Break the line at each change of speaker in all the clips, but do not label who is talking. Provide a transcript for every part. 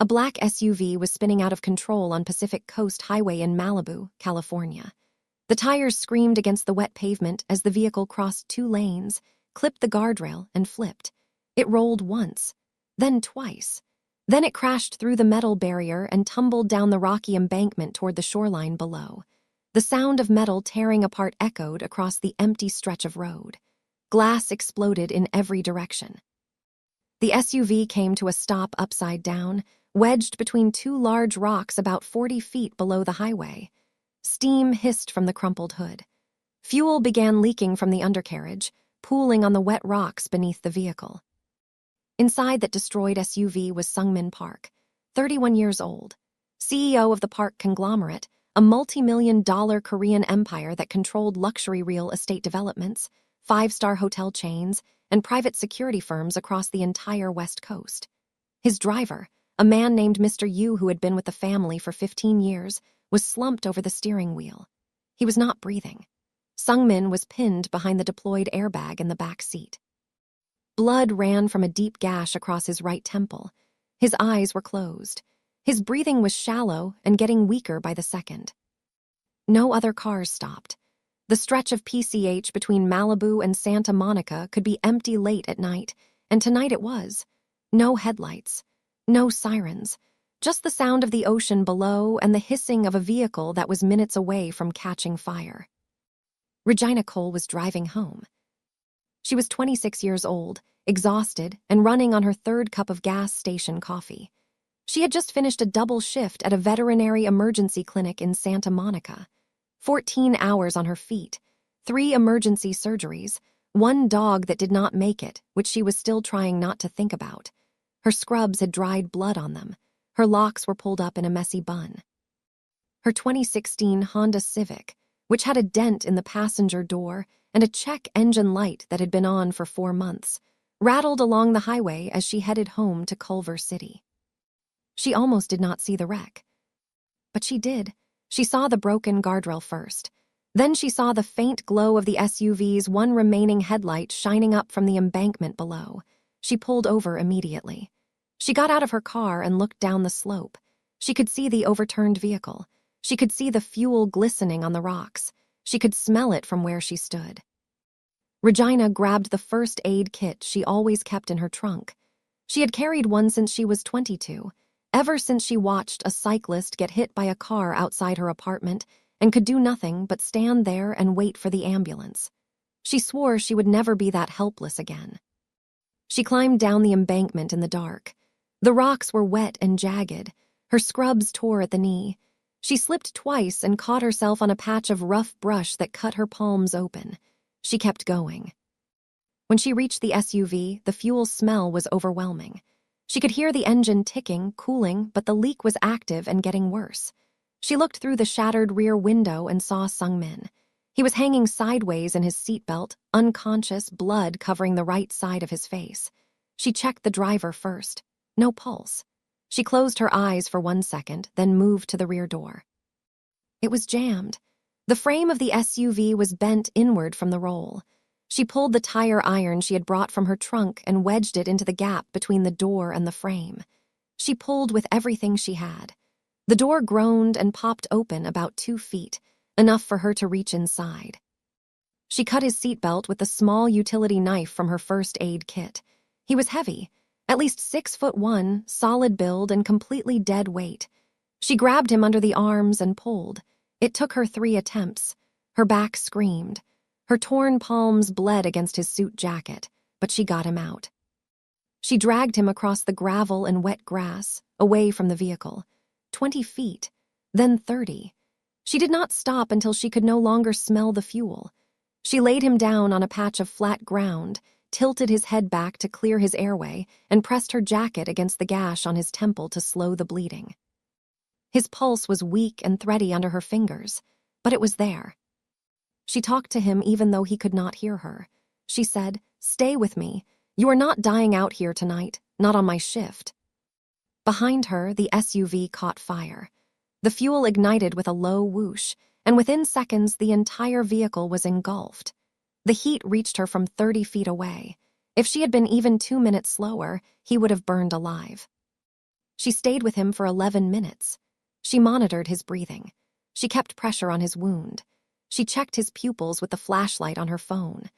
A black SUV was spinning out of control on Pacific Coast Highway in Malibu, California. The tires screamed against the wet pavement as the vehicle crossed 2 lanes, clipped the guardrail, and flipped. It rolled once, then twice. Then it crashed through the metal barrier and tumbled down the rocky embankment toward the shoreline below. The sound of metal tearing apart echoed across the empty stretch of road. Glass exploded in every direction. The SUV came to a stop upside down, wedged between 2 large rocks about 40 feet below the highway. Steam hissed from the crumpled hood. Fuel began leaking from the undercarriage, pooling on the wet rocks beneath the vehicle. Inside that destroyed SUV was Sungmin Park, 31 years old, CEO of the Park conglomerate, a multi-million-dollar Korean empire that controlled luxury real estate developments, 5-star hotel chains, and private security firms across the entire West Coast. His driver, a man named Mr. Yu who had been with the family for 15 years, was slumped over the steering wheel. He was not breathing. Sungmin was pinned behind the deployed airbag in the back seat. Blood ran from a deep gash across his right temple. His eyes were closed. His breathing was shallow and getting weaker by the second. No other cars stopped. The stretch of PCH between Malibu and Santa Monica could be empty late at night, and tonight it was. No headlights, no sirens, just the sound of the ocean below and the hissing of a vehicle that was minutes away from catching fire. Regina Cole was driving home. She was 26 years old, exhausted, and running on her 3rd cup of gas station coffee. She had just finished a double shift at a veterinary emergency clinic in Santa Monica. 14 hours on her feet, 3 emergency surgeries, 1 dog that did not make it, which she was still trying not to think about. Her scrubs had dried blood on them. Her locks were pulled up in a messy bun. Her 2016 Honda Civic, which had a dent in the passenger door and a check engine light that had been on for 4 months, rattled along the highway as she headed home to Culver City. She almost did not see the wreck. But she did. She saw the broken guardrail first. Then she saw the faint glow of the SUV's 1 remaining headlight shining up from the embankment below. She pulled over immediately. She got out of her car and looked down the slope. She could see the overturned vehicle. She could see the fuel glistening on the rocks. She could smell it from where she stood. Regina grabbed the first aid kit she always kept in her trunk. She had carried one since she was 22, ever since she watched a cyclist get hit by a car outside her apartment and could do nothing but stand there and wait for the ambulance. She swore she would never be that helpless again. She climbed down the embankment in the dark. The rocks were wet and jagged. Her scrubs tore at the knee. She slipped twice and caught herself on a patch of rough brush that cut her palms open. She kept going. When she reached the SUV, the fuel smell was overwhelming. She could hear the engine ticking, cooling, but the leak was active and getting worse. She looked through the shattered rear window and saw Sungmin. He was hanging sideways in his seatbelt, unconscious, blood covering the right side of his face. She checked the driver first. No pulse. She closed her eyes for 1 second, then moved to the rear door. It was jammed. The frame of the SUV was bent inward from the roll. She pulled the tire iron she had brought from her trunk and wedged it into the gap between the door and the frame. She pulled with everything she had. The door groaned and popped open about 2 feet, enough for her to reach inside. She cut his seatbelt with the small utility knife from her first aid kit. He was heavy, at least 6'1", solid build and completely dead weight. She grabbed him under the arms and pulled. It took her 3 attempts. Her back screamed. Her torn palms bled against his suit jacket, but she got him out. She dragged him across the gravel and wet grass, away from the vehicle. 20 feet, then 30. She did not stop until she could no longer smell the fuel. She laid him down on a patch of flat ground, tilted his head back to clear his airway, and pressed her jacket against the gash on his temple to slow the bleeding. His pulse was weak and thready under her fingers, but it was there. She talked to him even though he could not hear her. She said, "Stay with me. You are not dying out here tonight, not on my shift." Behind her, the SUV caught fire. The fuel ignited with a low whoosh, and within seconds the entire vehicle was engulfed. The heat reached her from 30 feet away. If she had been even 2 minutes slower, he would have burned alive. She stayed with him for 11 minutes. She monitored his breathing. She kept pressure on his wound. She checked his pupils with the flashlight on her phone.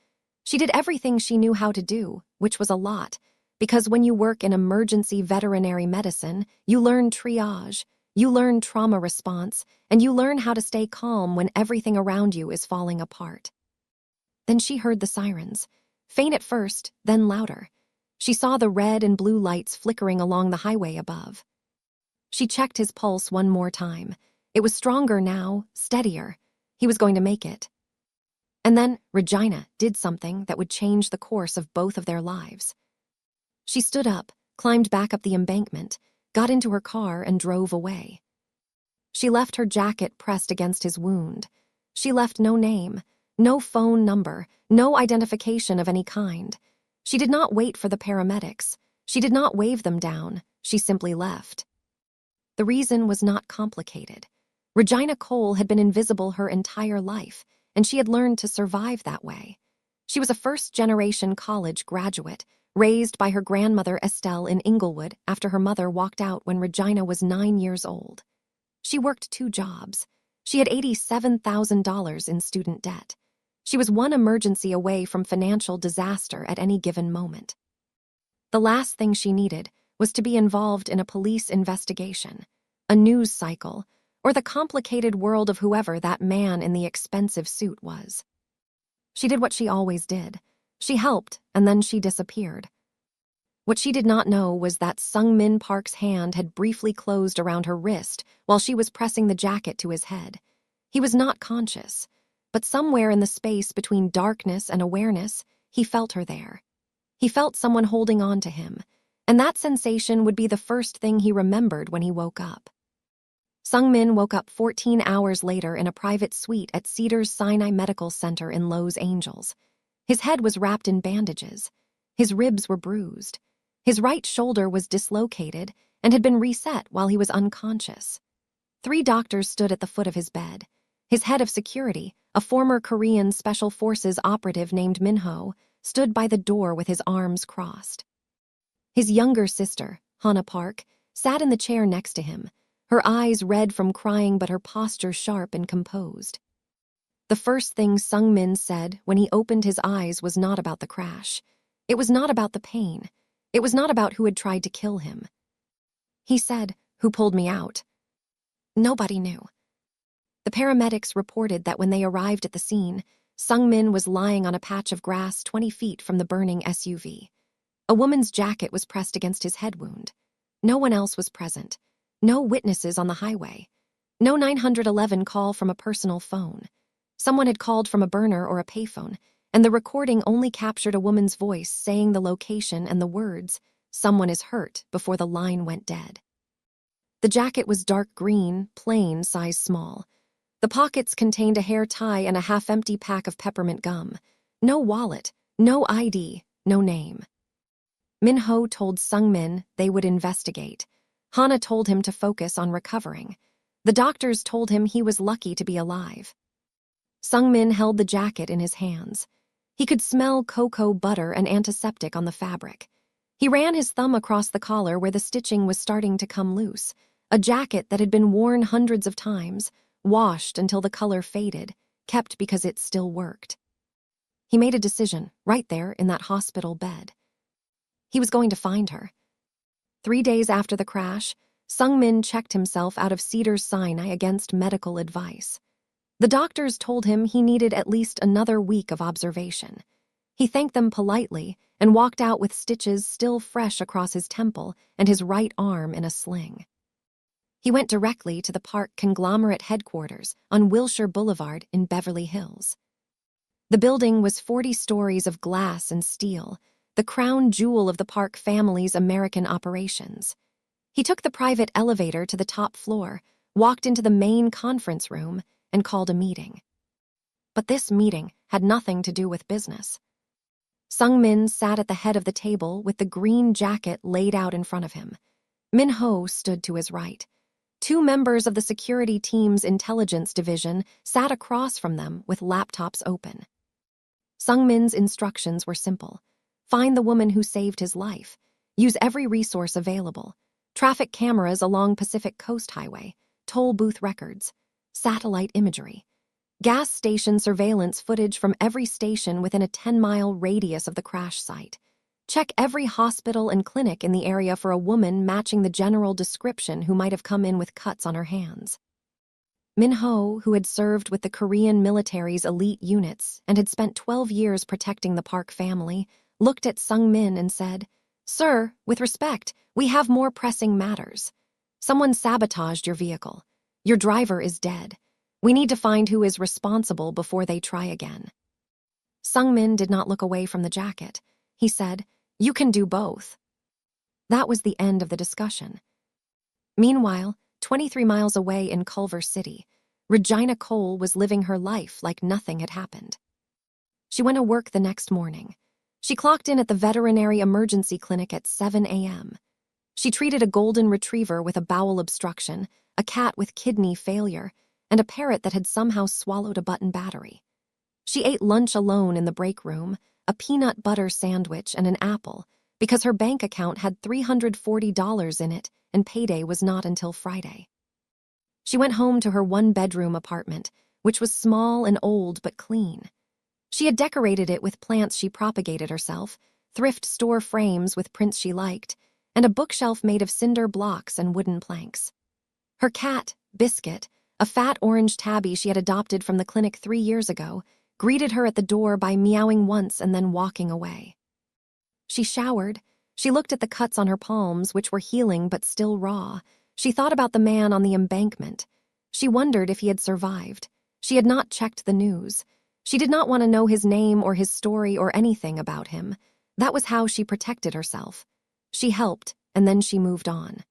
She did everything she knew how to do, which was a lot, because when you work in emergency veterinary medicine, you learn triage, you learn trauma response, and you learn how to stay calm when everything around you is falling apart. Then she heard the sirens, faint at first, then louder. She saw the red and blue lights flickering along the highway above. She checked his pulse one more time. It was stronger now, steadier. He was going to make it. And then Regina did something that would change the course of both of their lives. She stood up, climbed back up the embankment, got into her car and drove away. She left her jacket pressed against his wound. She left no name, no phone number, no identification of any kind. She did not wait for the paramedics. She did not wave them down. She simply left. The reason was not complicated. Regina Cole had been invisible her entire life, and she had learned to survive that way. She was a first-generation college graduate, raised by her grandmother Estelle in Inglewood after her mother walked out when Regina was 9 years old. She worked 2 jobs. She had $87,000 in student debt. She was one emergency away from financial disaster at any given moment. The last thing she needed was to be involved in a police investigation, a news cycle, or the complicated world of whoever that man in the expensive suit was. She did what she always did. She helped, and then she disappeared. What she did not know was that Sung-min Park's hand had briefly closed around her wrist while she was pressing the jacket to his head. He was not conscious, but somewhere in the space between darkness and awareness, he felt her there. He felt someone holding on to him, and that sensation would be the first thing he remembered when he woke up. Sung-min woke up 14 hours later in a private suite at Cedars-Sinai Medical Center in Los Angeles. His head was wrapped in bandages. His ribs were bruised. His right shoulder was dislocated and had been reset while he was unconscious. 3 doctors stood at the foot of his bed. His head of security, a former Korean Special Forces operative named Min-ho, stood by the door with his arms crossed. His younger sister, Hana Park, sat in the chair next to him, her eyes red from crying but her posture sharp and composed. The first thing Sung-min said when he opened his eyes was not about the crash. It was not about the pain. It was not about who had tried to kill him. He said, "Who pulled me out?" Nobody knew. The paramedics reported that when they arrived at the scene, Sung-min was lying on a patch of grass 20 feet from the burning SUV. A woman's jacket was pressed against his head wound. No one else was present. No witnesses on the highway. No 911 call from a personal phone. Someone had called from a burner or a payphone, and the recording only captured a woman's voice saying the location and the words, "Someone is hurt," before the line went dead. The jacket was dark green, plain, size small. The pockets contained a hair tie and a half-empty pack of peppermint gum. No wallet, no ID, no name. Min-ho told Sung-min they would investigate. Hana told him to focus on recovering. The doctors told him he was lucky to be alive. Sung-min held the jacket in his hands. He could smell cocoa butter and antiseptic on the fabric. He ran his thumb across the collar where the stitching was starting to come loose. A jacket that had been worn hundreds of times, washed until the color faded, kept because it still worked. He made a decision, right there in that hospital bed. He was going to find her. 3 days after the crash, Sung-min checked himself out of Cedars-Sinai against medical advice. The doctors told him he needed at least another week of observation. He thanked them politely and walked out with stitches still fresh across his temple and his right arm in a sling. He went directly to the park conglomerate headquarters on Wilshire Boulevard in Beverly Hills. The building was 40 stories of glass and steel, the crown jewel of the Park family's American operations. He took the private elevator to the top floor, walked into the main conference room, and called a meeting. But this meeting had nothing to do with business. Sung-min sat at the head of the table with the green jacket laid out in front of him. Min-ho stood to his right. 2 members of the security team's intelligence division sat across from them with laptops open. Sung-min's instructions were simple. Find the woman who saved his life. Use every resource available. Traffic cameras along Pacific Coast Highway, toll booth records, satellite imagery, gas station surveillance footage from every station within a 10-mile radius of the crash site. Check every hospital and clinic in the area for a woman matching the general description who might have come in with cuts on her hands. Min-ho, who had served with the Korean military's elite units and had spent 12 years protecting the Park family, looked at Sung-min and said, "Sir, with respect, we have more pressing matters. Someone sabotaged your vehicle. Your driver is dead. We need to find who is responsible before they try again." Sung-min did not look away from the jacket. He said, "You can do both." That was the end of the discussion. Meanwhile, 23 miles away in Culver City, Regina Cole was living her life like nothing had happened. She went to work the next morning. She clocked in at the veterinary emergency clinic at 7 a.m. She treated a golden retriever with a bowel obstruction, a cat with kidney failure, and a parrot that had somehow swallowed a button battery. She ate lunch alone in the break room, a peanut butter sandwich and an apple, because her bank account had $340 in it and payday was not until Friday. She went home to her one-bedroom apartment, which was small and old but clean. She had decorated it with plants she propagated herself, thrift store frames with prints she liked, and a bookshelf made of cinder blocks and wooden planks. Her cat, Biscuit, a fat orange tabby she had adopted from the clinic 3 years ago, greeted her at the door by meowing once and then walking away. She showered. She looked at the cuts on her palms, which were healing but still raw. She thought about the man on the embankment. She wondered if he had survived. She had not checked the news. She did not want to know his name or his story or anything about him. That was how she protected herself. She helped, and then she moved on.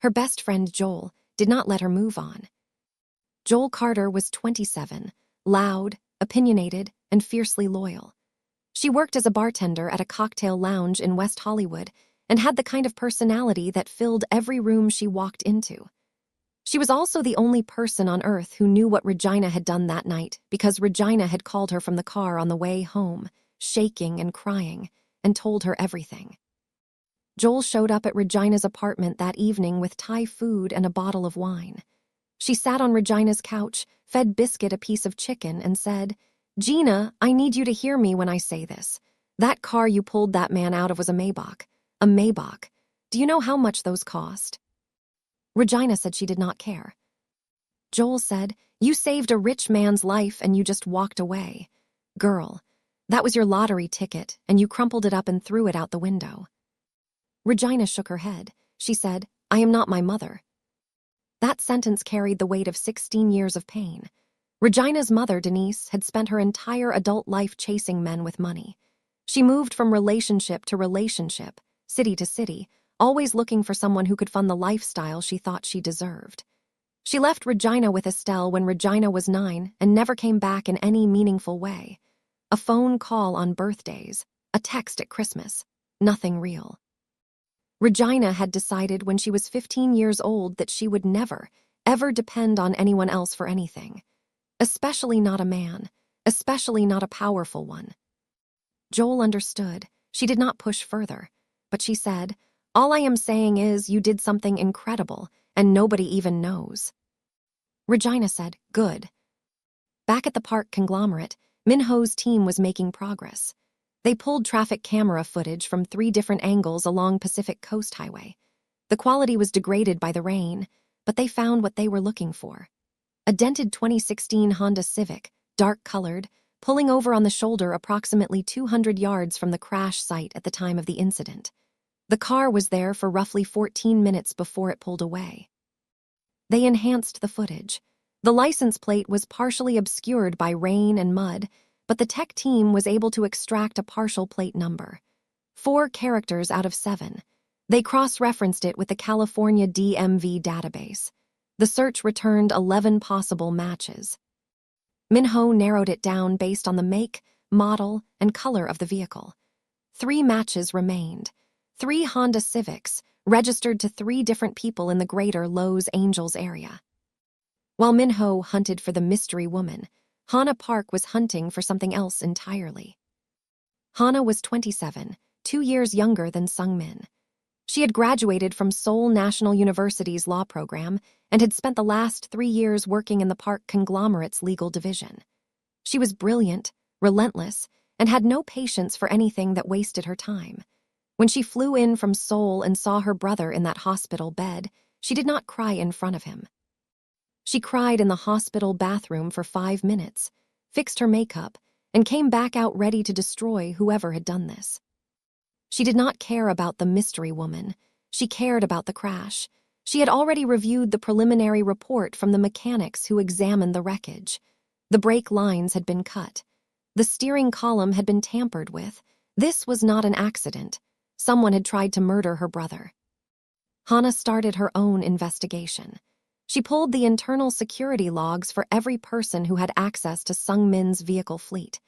Her best friend, Joel, did not let her move on. Joel Carter was 27, loud, opinionated, and fiercely loyal. She worked as a bartender at a cocktail lounge in West Hollywood and had the kind of personality that filled every room she walked into. She was also the only person on earth who knew what Regina had done that night because Regina had called her from the car on the way home, shaking and crying, and told her everything. Joel showed up at Regina's apartment that evening with Thai food and a bottle of wine. She sat on Regina's couch, fed Biscuit a piece of chicken, and said, "Gina, I need you to hear me when I say this. That car you pulled that man out of was a Maybach. A Maybach. Do you know how much those cost?" Regina said she did not care. Joel said, "You saved a rich man's life and you just walked away. Girl, that was your lottery ticket and you crumpled it up and threw it out the window." Regina shook her head. She said, "I am not my mother." That sentence carried the weight of 16 years of pain. Regina's mother, Denise, had spent her entire adult life chasing men with money. She moved from relationship to relationship, city to city, always looking for someone who could fund the lifestyle she thought she deserved. She left Regina with Estelle when Regina was 9 and never came back in any meaningful way. A phone call on birthdays, a text at Christmas, nothing real. Regina had decided when she was 15 years old that she would never, ever depend on anyone else for anything. Especially not a man, especially not a powerful one. Joel understood. She did not push further, but she said, "All I am saying is you did something incredible, and nobody even knows." Regina said, "Good." Back at the park conglomerate, Min-ho's team was making progress. They pulled traffic camera footage from 3 different angles along Pacific Coast Highway. The quality was degraded by the rain, but they found what they were looking for. A dented 2016 Honda Civic, dark-colored, pulling over on the shoulder approximately 200 yards from the crash site at the time of the incident. The car was there for roughly 14 minutes before it pulled away. They enhanced the footage. The license plate was partially obscured by rain and mud, but the tech team was able to extract a partial plate number. 4 characters out of 7. They cross-referenced it with the California DMV database. The search returned 11 possible matches. Min-ho narrowed it down based on the make, model, and color of the vehicle. 3 matches remained. 3 Honda Civics, registered to 3 different people in the greater Los Angeles area. While Min-ho hunted for the mystery woman, Hana Park was hunting for something else entirely. Hana was 27, 2 years younger than Sung-min. She had graduated from Seoul National University's law program and had spent the last 3 years working in the Park conglomerate's legal division. She was brilliant, relentless, and had no patience for anything that wasted her time. When she flew in from Seoul and saw her brother in that hospital bed, she did not cry in front of him. She cried in the hospital bathroom for 5 minutes, fixed her makeup, and came back out ready to destroy whoever had done this. She did not care about the mystery woman. She cared about the crash. She had already reviewed the preliminary report from the mechanics who examined the wreckage. The brake lines had been cut. The steering column had been tampered with. This was not an accident. Someone had tried to murder her brother. Hana started her own investigation. She pulled the internal security logs for every person who had access to Sung-min's vehicle fleet.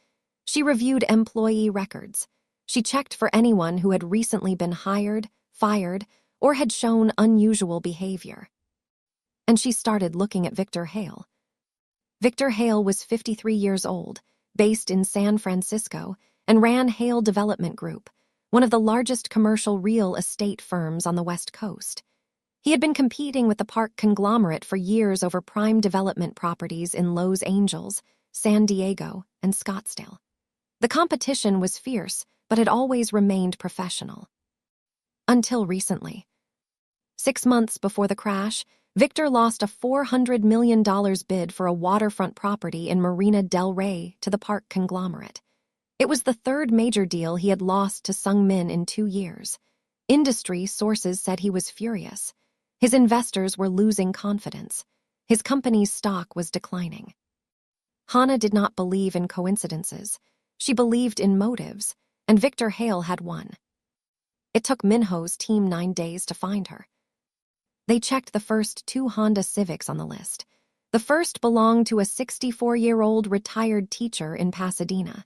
She reviewed employee records. She checked for anyone who had recently been hired, fired, or had shown unusual behavior. And she started looking at Victor Hale. Victor Hale was 53 years old, based in San Francisco, and ran Hale Development Group, one of the largest commercial real estate firms on the West Coast. He had been competing with the Park conglomerate for years over prime development properties in Los Angeles, San Diego, and Scottsdale. The competition was fierce, but had always remained professional. Until recently. 6 months before the crash, Victor lost a $400 million bid for a waterfront property in Marina del Rey to the Park conglomerate. It was the third major deal he had lost to Sung-min in 2 years. Industry sources said he was furious. His investors were losing confidence. His company's stock was declining. Hana did not believe in coincidences. She believed in motives, and Victor Hale had one. It took Minho's team 9 days to find her. They checked the first 2 Honda Civics on the list. The first belonged to a 64-year-old retired teacher in Pasadena.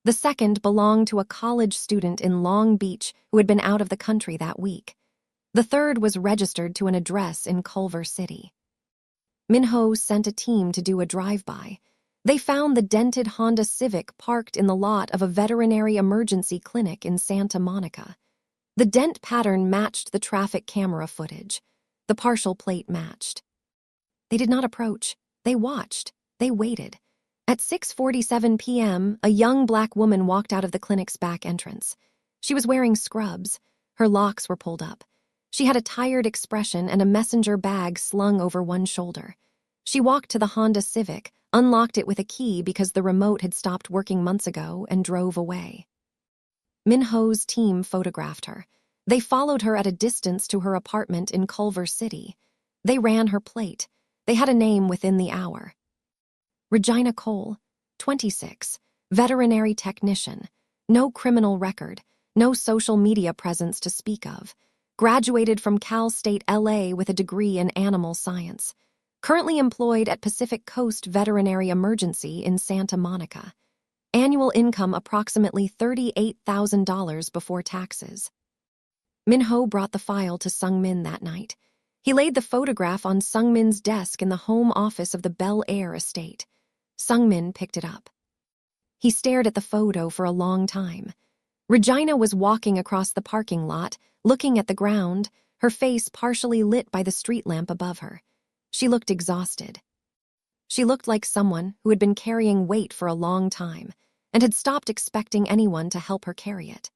The second belonged to a college student in Long Beach who had been out of the country that week. The third was registered to an address in Culver City. Minho sent a team to do a drive-by. They found the dented Honda Civic parked in the lot of a veterinary emergency clinic in Santa Monica. The dent pattern matched the traffic camera footage. The partial plate matched. They did not approach. They watched. They waited. At 6:47 p.m., a young black woman walked out of the clinic's back entrance. She was wearing scrubs. Her locks were pulled up. She had a tired expression and a messenger bag slung over one shoulder. She walked to the Honda Civic, unlocked it with a key because the remote had stopped working months ago, and drove away. Minho's team photographed her. They followed her at a distance to her apartment in Culver City. They ran her plate. They had a name within the hour. Regina Cole, 26, veterinary technician, no criminal record, no social media presence to speak of. Graduated from Cal State LA with a degree in animal science. Currently employed at Pacific Coast Veterinary Emergency in Santa Monica. Annual income approximately $38,000 before taxes. Minho brought the file to Sung-min that night. He laid the photograph on Sung-min's desk in the home office of the Bel Air estate. Sung-min picked it up. He stared at the photo for a long time. Regina was walking across the parking lot, looking at the ground, her face partially lit by the street lamp above her. She looked exhausted. She looked like someone who had been carrying weight for a long time and had stopped expecting anyone to help her carry it.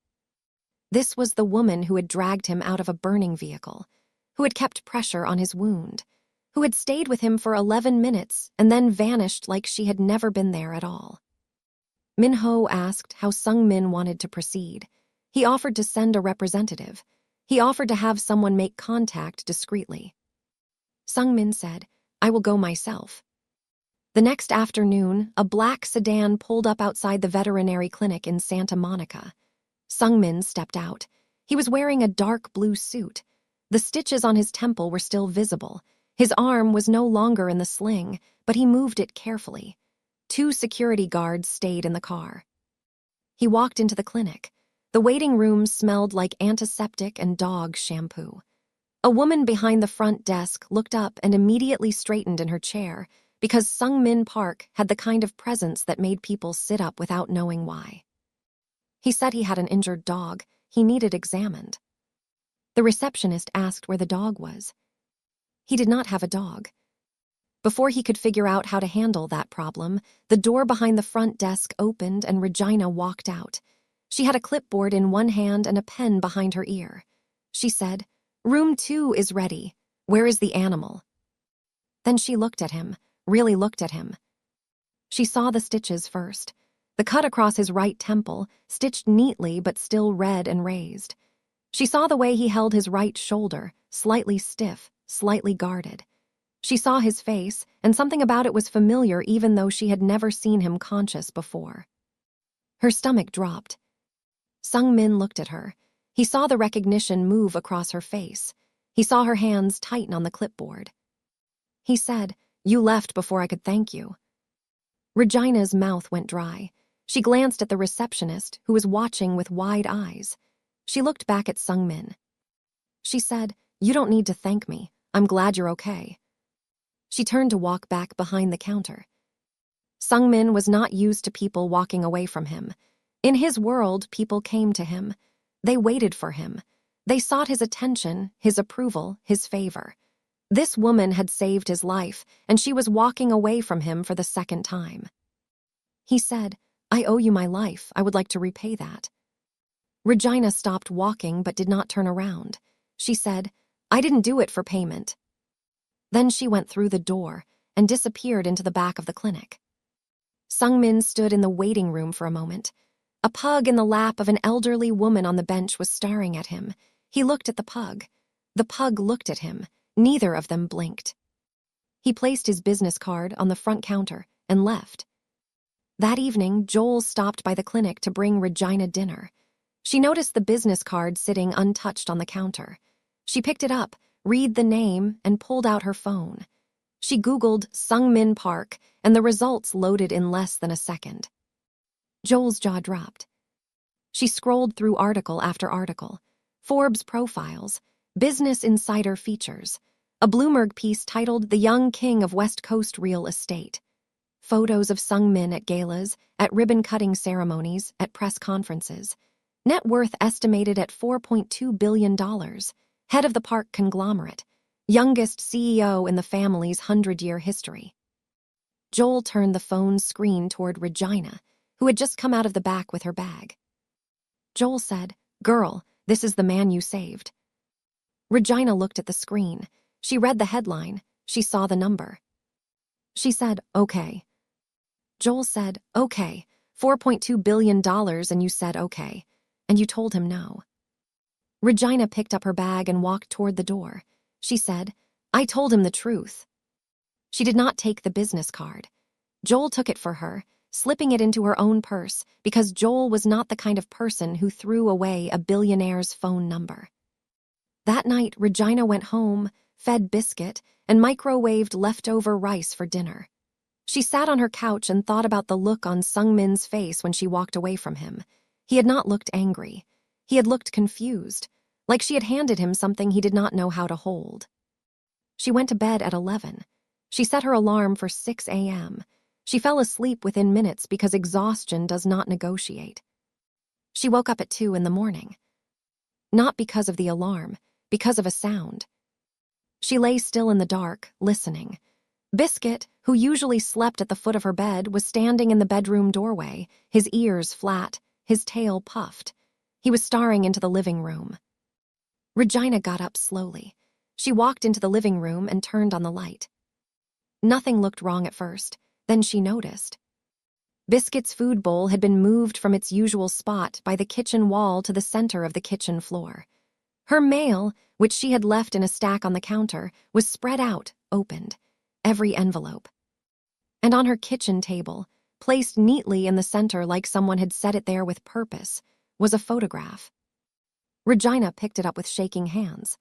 This was the woman who had dragged him out of a burning vehicle, who had kept pressure on his wound, who had stayed with him for 11 minutes and then vanished like she had never been there at all. Minho asked how Sung-min wanted to proceed. He offered to send a representative. He offered to have someone make contact discreetly. Sung-min said, "I will go myself." The next afternoon, a black sedan pulled up outside the veterinary clinic in Santa Monica. Sung-min stepped out. He was wearing a dark blue suit. The stitches on his temple were still visible. His arm was no longer in the sling, but he moved it carefully. 2 security guards stayed in the car. He walked into the clinic. The waiting room smelled like antiseptic and dog shampoo. A woman behind the front desk looked up and immediately straightened in her chair because Sung-min Park had the kind of presence that made people sit up without knowing why. He said he had an injured dog. He needed examined. The receptionist asked where the dog was. He did not have a dog. Before he could figure out how to handle that problem, the door behind the front desk opened and Regina walked out. She had a clipboard in one hand and a pen behind her ear. She said, "Room 2 is ready. Where is the animal?" Then she looked at him, really looked at him. She saw the stitches first. The cut across his right temple, stitched neatly but still red and raised. She saw the way he held his right shoulder, slightly stiff, slightly guarded. She saw his face, and something about it was familiar even though she had never seen him conscious before. Her stomach dropped. Sung-min looked at her. He saw the recognition move across her face. He saw her hands tighten on the clipboard. He said, "You left before I could thank you." Regina's mouth went dry. She glanced at the receptionist, who was watching with wide eyes. She looked back at Sung-min. She said, "You don't need to thank me. I'm glad you're okay." She turned to walk back behind the counter. Sung-min was not used to people walking away from him. In his world, people came to him. They waited for him. They sought his attention, his approval, his favor. This woman had saved his life, and she was walking away from him for the second time. He said, "I owe you my life. I would like to repay that." Regina stopped walking but did not turn around. She said, "I didn't do it for payment." Then she went through the door and disappeared into the back of the clinic. Sung-min stood in the waiting room for a moment. A pug in the lap of an elderly woman on the bench was staring at him. He looked at the pug. The pug looked at him. Neither of them blinked. He placed his business card on the front counter and left. That evening, Joel stopped by the clinic to bring Regina dinner. She noticed the business card sitting untouched on the counter. She picked it up, read the name, and pulled out her phone. She Googled Sung-min Park, and the results loaded in less than a second. Joel's jaw dropped. She scrolled through article after article. Forbes profiles, Business Insider features, a Bloomberg piece titled "The Young King of West Coast Real Estate." Photos of Sung-min at galas, at ribbon-cutting ceremonies, at press conferences. Net worth estimated at $4.2 billion. Head of the park conglomerate. Youngest CEO in the family's 100-year history. Joel turned the phone's screen toward Regina, who had just come out of the back with her bag. Joel said, "Girl, this is the man you saved." Regina looked at the screen. She read the headline. She saw the number. She said, "Okay." Joel said, "Okay, $4.2 billion and you said okay. And you told him no." Regina picked up her bag and walked toward the door. She said, "I told him the truth." She did not take the business card. Joel took it for her, slipping it into her own purse because Joel was not the kind of person who threw away a billionaire's phone number. That night, Regina went home, fed Biscuit, and microwaved leftover rice for dinner. She sat on her couch and thought about the look on Sung-min's face when she walked away from him. He had not looked angry. He had looked confused, like she had handed him something he did not know how to hold. She went to bed at 11. She set her alarm for 6 a.m. She fell asleep within minutes because exhaustion does not negotiate. She woke up at 2 in the morning. Not because of the alarm, because of a sound. She lay still in the dark, listening. Biscuit, who usually slept at the foot of her bed, was standing in the bedroom doorway, his ears flat, his tail puffed. He was staring into the living room. Regina got up slowly. She walked into the living room and turned on the light. Nothing looked wrong at first. Then she noticed. Biscuit's food bowl had been moved from its usual spot by the kitchen wall to the center of the kitchen floor. Her mail, which she had left in a stack on the counter, was spread out, opened, every envelope. And on her kitchen table, placed neatly in the center like someone had set it there with purpose, was a photograph. Regina picked it up with shaking hands.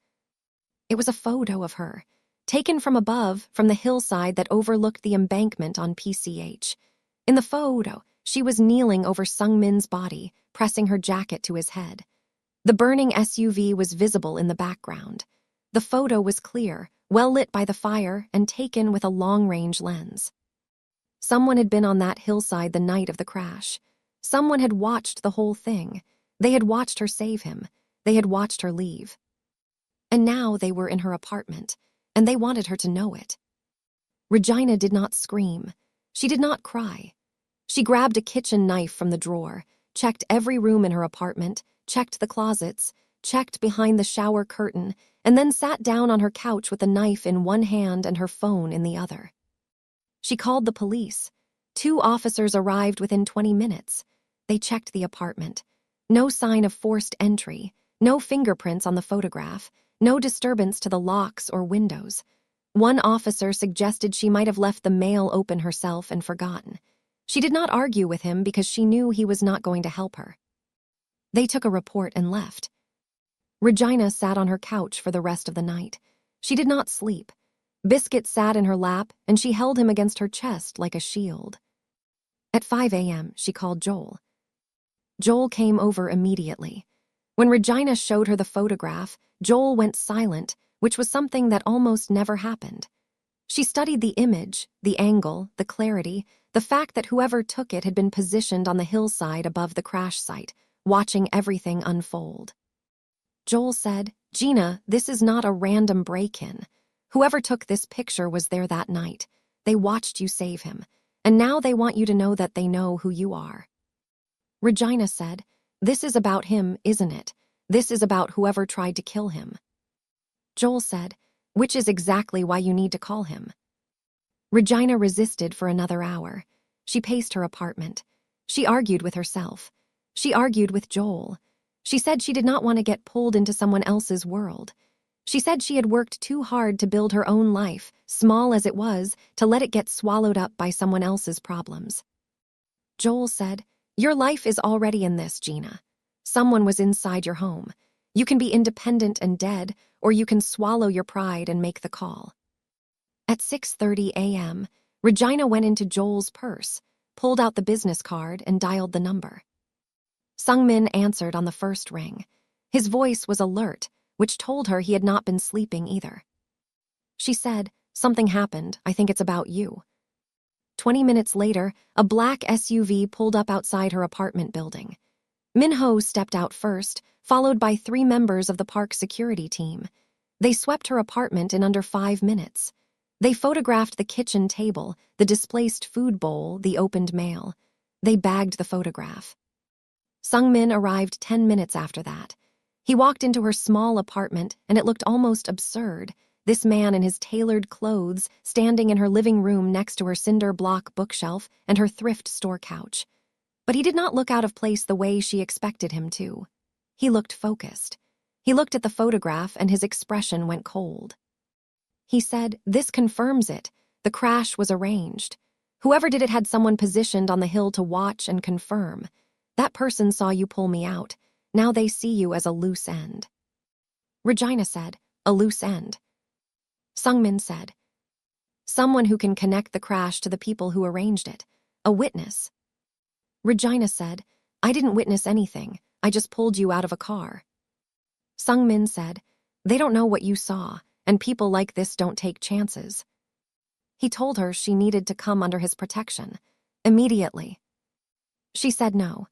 It was a photo of her, taken from above, from the hillside that overlooked the embankment on PCH. In the photo, she was kneeling over Sung-min's body, pressing her jacket to his head. The burning SUV was visible in the background. The photo was clear, well lit by the fire, and taken with a long-range lens. Someone had been on that hillside the night of the crash. Someone had watched the whole thing. They had watched her save him. They had watched her leave. And now they were in her apartment, and they wanted her to know it. Regina did not scream. She did not cry. She grabbed a kitchen knife from the drawer, checked every room in her apartment, checked the closets, checked behind the shower curtain, and then sat down on her couch with the knife in one hand and her phone in the other. She called the police. 2 officers arrived within 20 minutes. They checked the apartment. No sign of forced entry, no fingerprints on the photograph, no disturbance to the locks or windows. One officer suggested she might have left the mail open herself and forgotten. She did not argue with him because she knew he was not going to help her. They took a report and left. Regina sat on her couch for the rest of the night. She did not sleep. Biscuit sat in her lap, and she held him against her chest like a shield. At 5 a.m., she called Joel. Joel came over immediately. When Regina showed her the photograph, Joel went silent, which was something that almost never happened. She studied the image, the angle, the clarity, the fact that whoever took it had been positioned on the hillside above the crash site, watching everything unfold. Joel said, "Gina, this is not a random break-in. Whoever took this picture was there that night. They watched you save him, and now they want you to know that they know who you are." Regina said, "This is about him, isn't it? This is about whoever tried to kill him." Joel said, "Which is exactly why you need to call him." Regina resisted for another hour. She paced her apartment. She argued with herself. She argued with Joel. She said she did not want to get pulled into someone else's world. She said she had worked too hard to build her own life, small as it was, to let it get swallowed up by someone else's problems. Joel said, "Your life is already in this, Gina. Someone was inside your home. You can be independent and dead, or you can swallow your pride and make the call." At 6:30 a.m., Regina went into Joel's purse, pulled out the business card, and dialed the number. Sungmin answered on the first ring. His voice was alert, which told her he had not been sleeping either. She said, "Something happened. I think it's about you." 20 minutes later, a black SUV pulled up outside her apartment building. Minho stepped out first, followed by 3 members of the park security team. They swept her apartment in under 5 minutes. They photographed the kitchen table, the displaced food bowl, the opened mail. They bagged the photograph. Sungmin arrived 10 minutes after that. He walked into her small apartment, and it looked almost absurd. This man in his tailored clothes, standing in her living room next to her cinder block bookshelf and her thrift store couch. But he did not look out of place the way she expected him to. He looked focused. He looked at the photograph, and his expression went cold. He said, "This confirms it. The crash was arranged. Whoever did it had someone positioned on the hill to watch and confirm. That person saw you pull me out. Now they see you as a loose end." Regina said, "A loose end?" Sungmin said, "Someone who can connect the crash to the people who arranged it. A witness." Regina said, "I didn't witness anything. I just pulled you out of a car." Sungmin said, "They don't know what you saw, and people like this don't take chances." He told her she needed to come under his protection, immediately. She said no.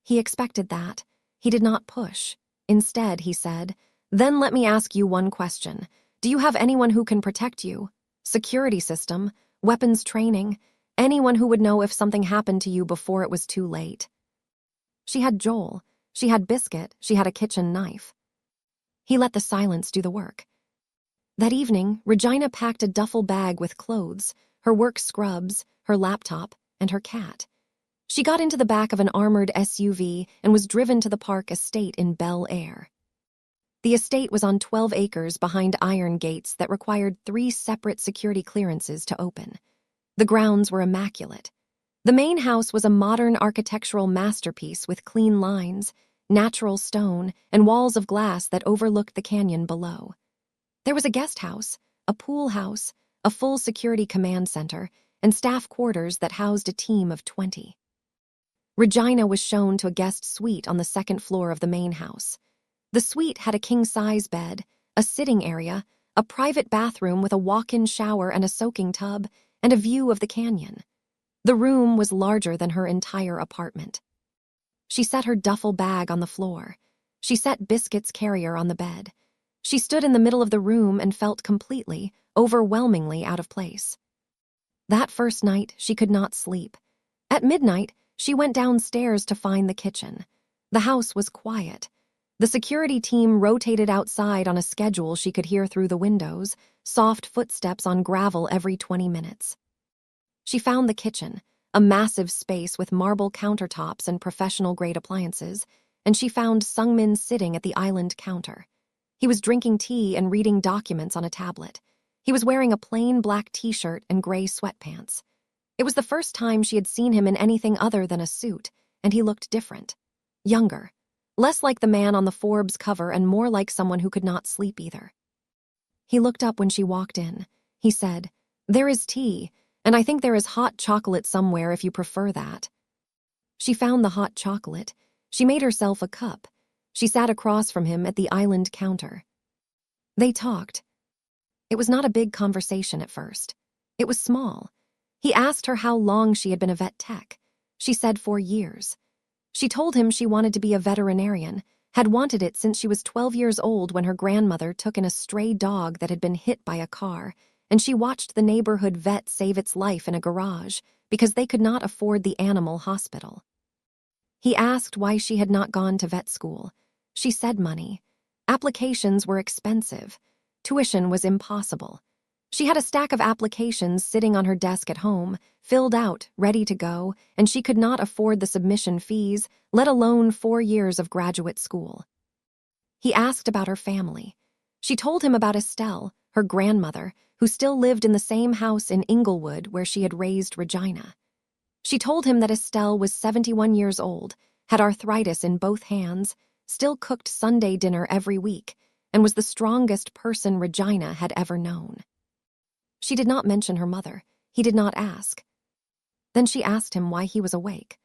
He expected that. He did not push. Instead, he said, "Then let me ask you one question. Do you have anyone who can protect you? Security system, weapons training, anyone who would know if something happened to you before it was too late?" She had Joel. She had Biscuit. She had a kitchen knife. He let the silence do the work. That evening, Regina packed a duffel bag with clothes, her work scrubs, her laptop, and her cat. She got into the back of an armored SUV and was driven to the park estate in Bel Air. The estate was on 12 acres behind iron gates that required 3 separate security clearances to open. The grounds were immaculate. The main house was a modern architectural masterpiece with clean lines, natural stone, and walls of glass that overlooked the canyon below. There was a guest house, a pool house, a full security command center, and staff quarters that housed a team of 20. Regina was shown to a guest suite on the 2nd floor of the main house. The suite had a king-size bed, a sitting area, a private bathroom with a walk-in shower and a soaking tub, and a view of the canyon. The room was larger than her entire apartment. She set her duffel bag on the floor. She set Biscuit's carrier on the bed. She stood in the middle of the room and felt completely, overwhelmingly out of place. That first night, she could not sleep. At midnight, she went downstairs to find the kitchen. The house was quiet. The security team rotated outside on a schedule she could hear through the windows, soft footsteps on gravel every 20 minutes. She found the kitchen, a massive space with marble countertops and professional-grade appliances, and she found Sungmin sitting at the island counter. He was drinking tea and reading documents on a tablet. He was wearing a plain black t-shirt and gray sweatpants. It was the first time she had seen him in anything other than a suit, and he looked different. Younger. Less like the man on the Forbes cover and more like someone who could not sleep either. He looked up when she walked in. He said, "There is tea, and I think there is hot chocolate somewhere if you prefer that." She found the hot chocolate. She made herself a cup. She sat across from him at the island counter. They talked. It was not a big conversation at first. It was small. He asked her how long she had been a vet tech. She said 4 years. She told him she wanted to be a veterinarian, had wanted it since she was 12 years old when her grandmother took in a stray dog that had been hit by a car, and she watched the neighborhood vet save its life in a garage because they could not afford the animal hospital. He asked why she had not gone to vet school. She said money. Applications were expensive. Tuition was impossible. She had a stack of applications sitting on her desk at home, filled out, ready to go, and she could not afford the submission fees, let alone 4 years of graduate school. He asked about her family. She told him about Estelle, her grandmother, who still lived in the same house in Inglewood where she had raised Regina. She told him that Estelle was 71 years old, had arthritis in both hands, still cooked Sunday dinner every week, and was the strongest person Regina had ever known. She did not mention her mother. He did not ask. Then she asked him why he was awake.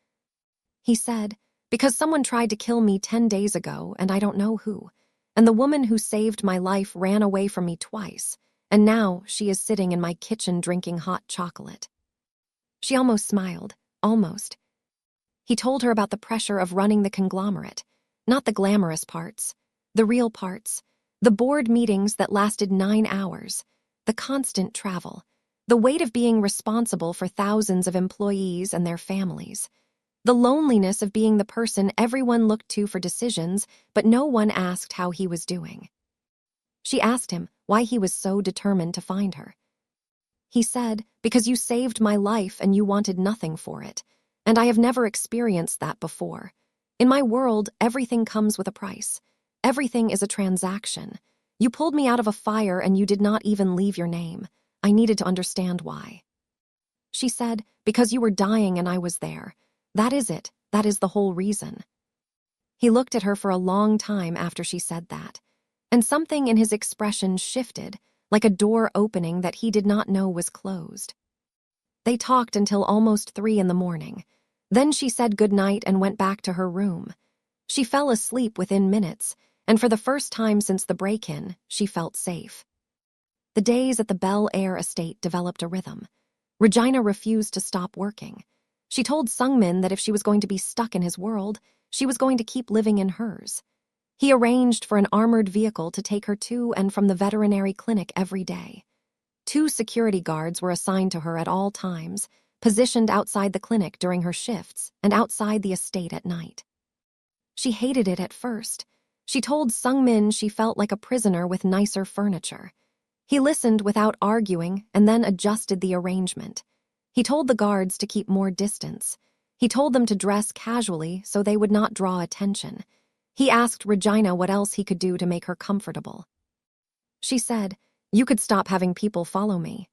He said, "Because someone tried to kill me 10 days ago, and I don't know who. And the woman who saved my life ran away from me twice, and now she is sitting in my kitchen drinking hot chocolate." She almost smiled, almost. He told her about the pressure of running the conglomerate, not the glamorous parts, the real parts, the board meetings that lasted 9 hours, the constant travel, the weight of being responsible for thousands of employees and their families, the loneliness of being the person everyone looked to for decisions, but no one asked how he was doing. She asked him why he was so determined to find her. He said, "Because you saved my life and you wanted nothing for it, and I have never experienced that before. In my world, everything comes with a price. Everything is a transaction. You pulled me out of a fire and you did not even leave your name. I needed to understand why." She said, "Because you were dying and I was there. That is it. That is the whole reason." He looked at her for a long time after she said that, and something in his expression shifted, like a door opening that he did not know was closed. They talked until almost 3 in the morning. Then she said goodnight and went back to her room. She fell asleep within minutes, and for the first time since the break-in, she felt safe. The days at the Bel Air estate developed a rhythm. Regina refused to stop working. She told Sungmin that if she was going to be stuck in his world, she was going to keep living in hers. He arranged for an armored vehicle to take her to and from the veterinary clinic every day. 2 security guards were assigned to her at all times, positioned outside the clinic during her shifts and outside the estate at night. She hated it at first. She told Sungmin she felt like a prisoner with nicer furniture. He listened without arguing and then adjusted the arrangement. He told the guards to keep more distance. He told them to dress casually so they would not draw attention. He asked Regina what else he could do to make her comfortable. She said, "You could stop having people follow me."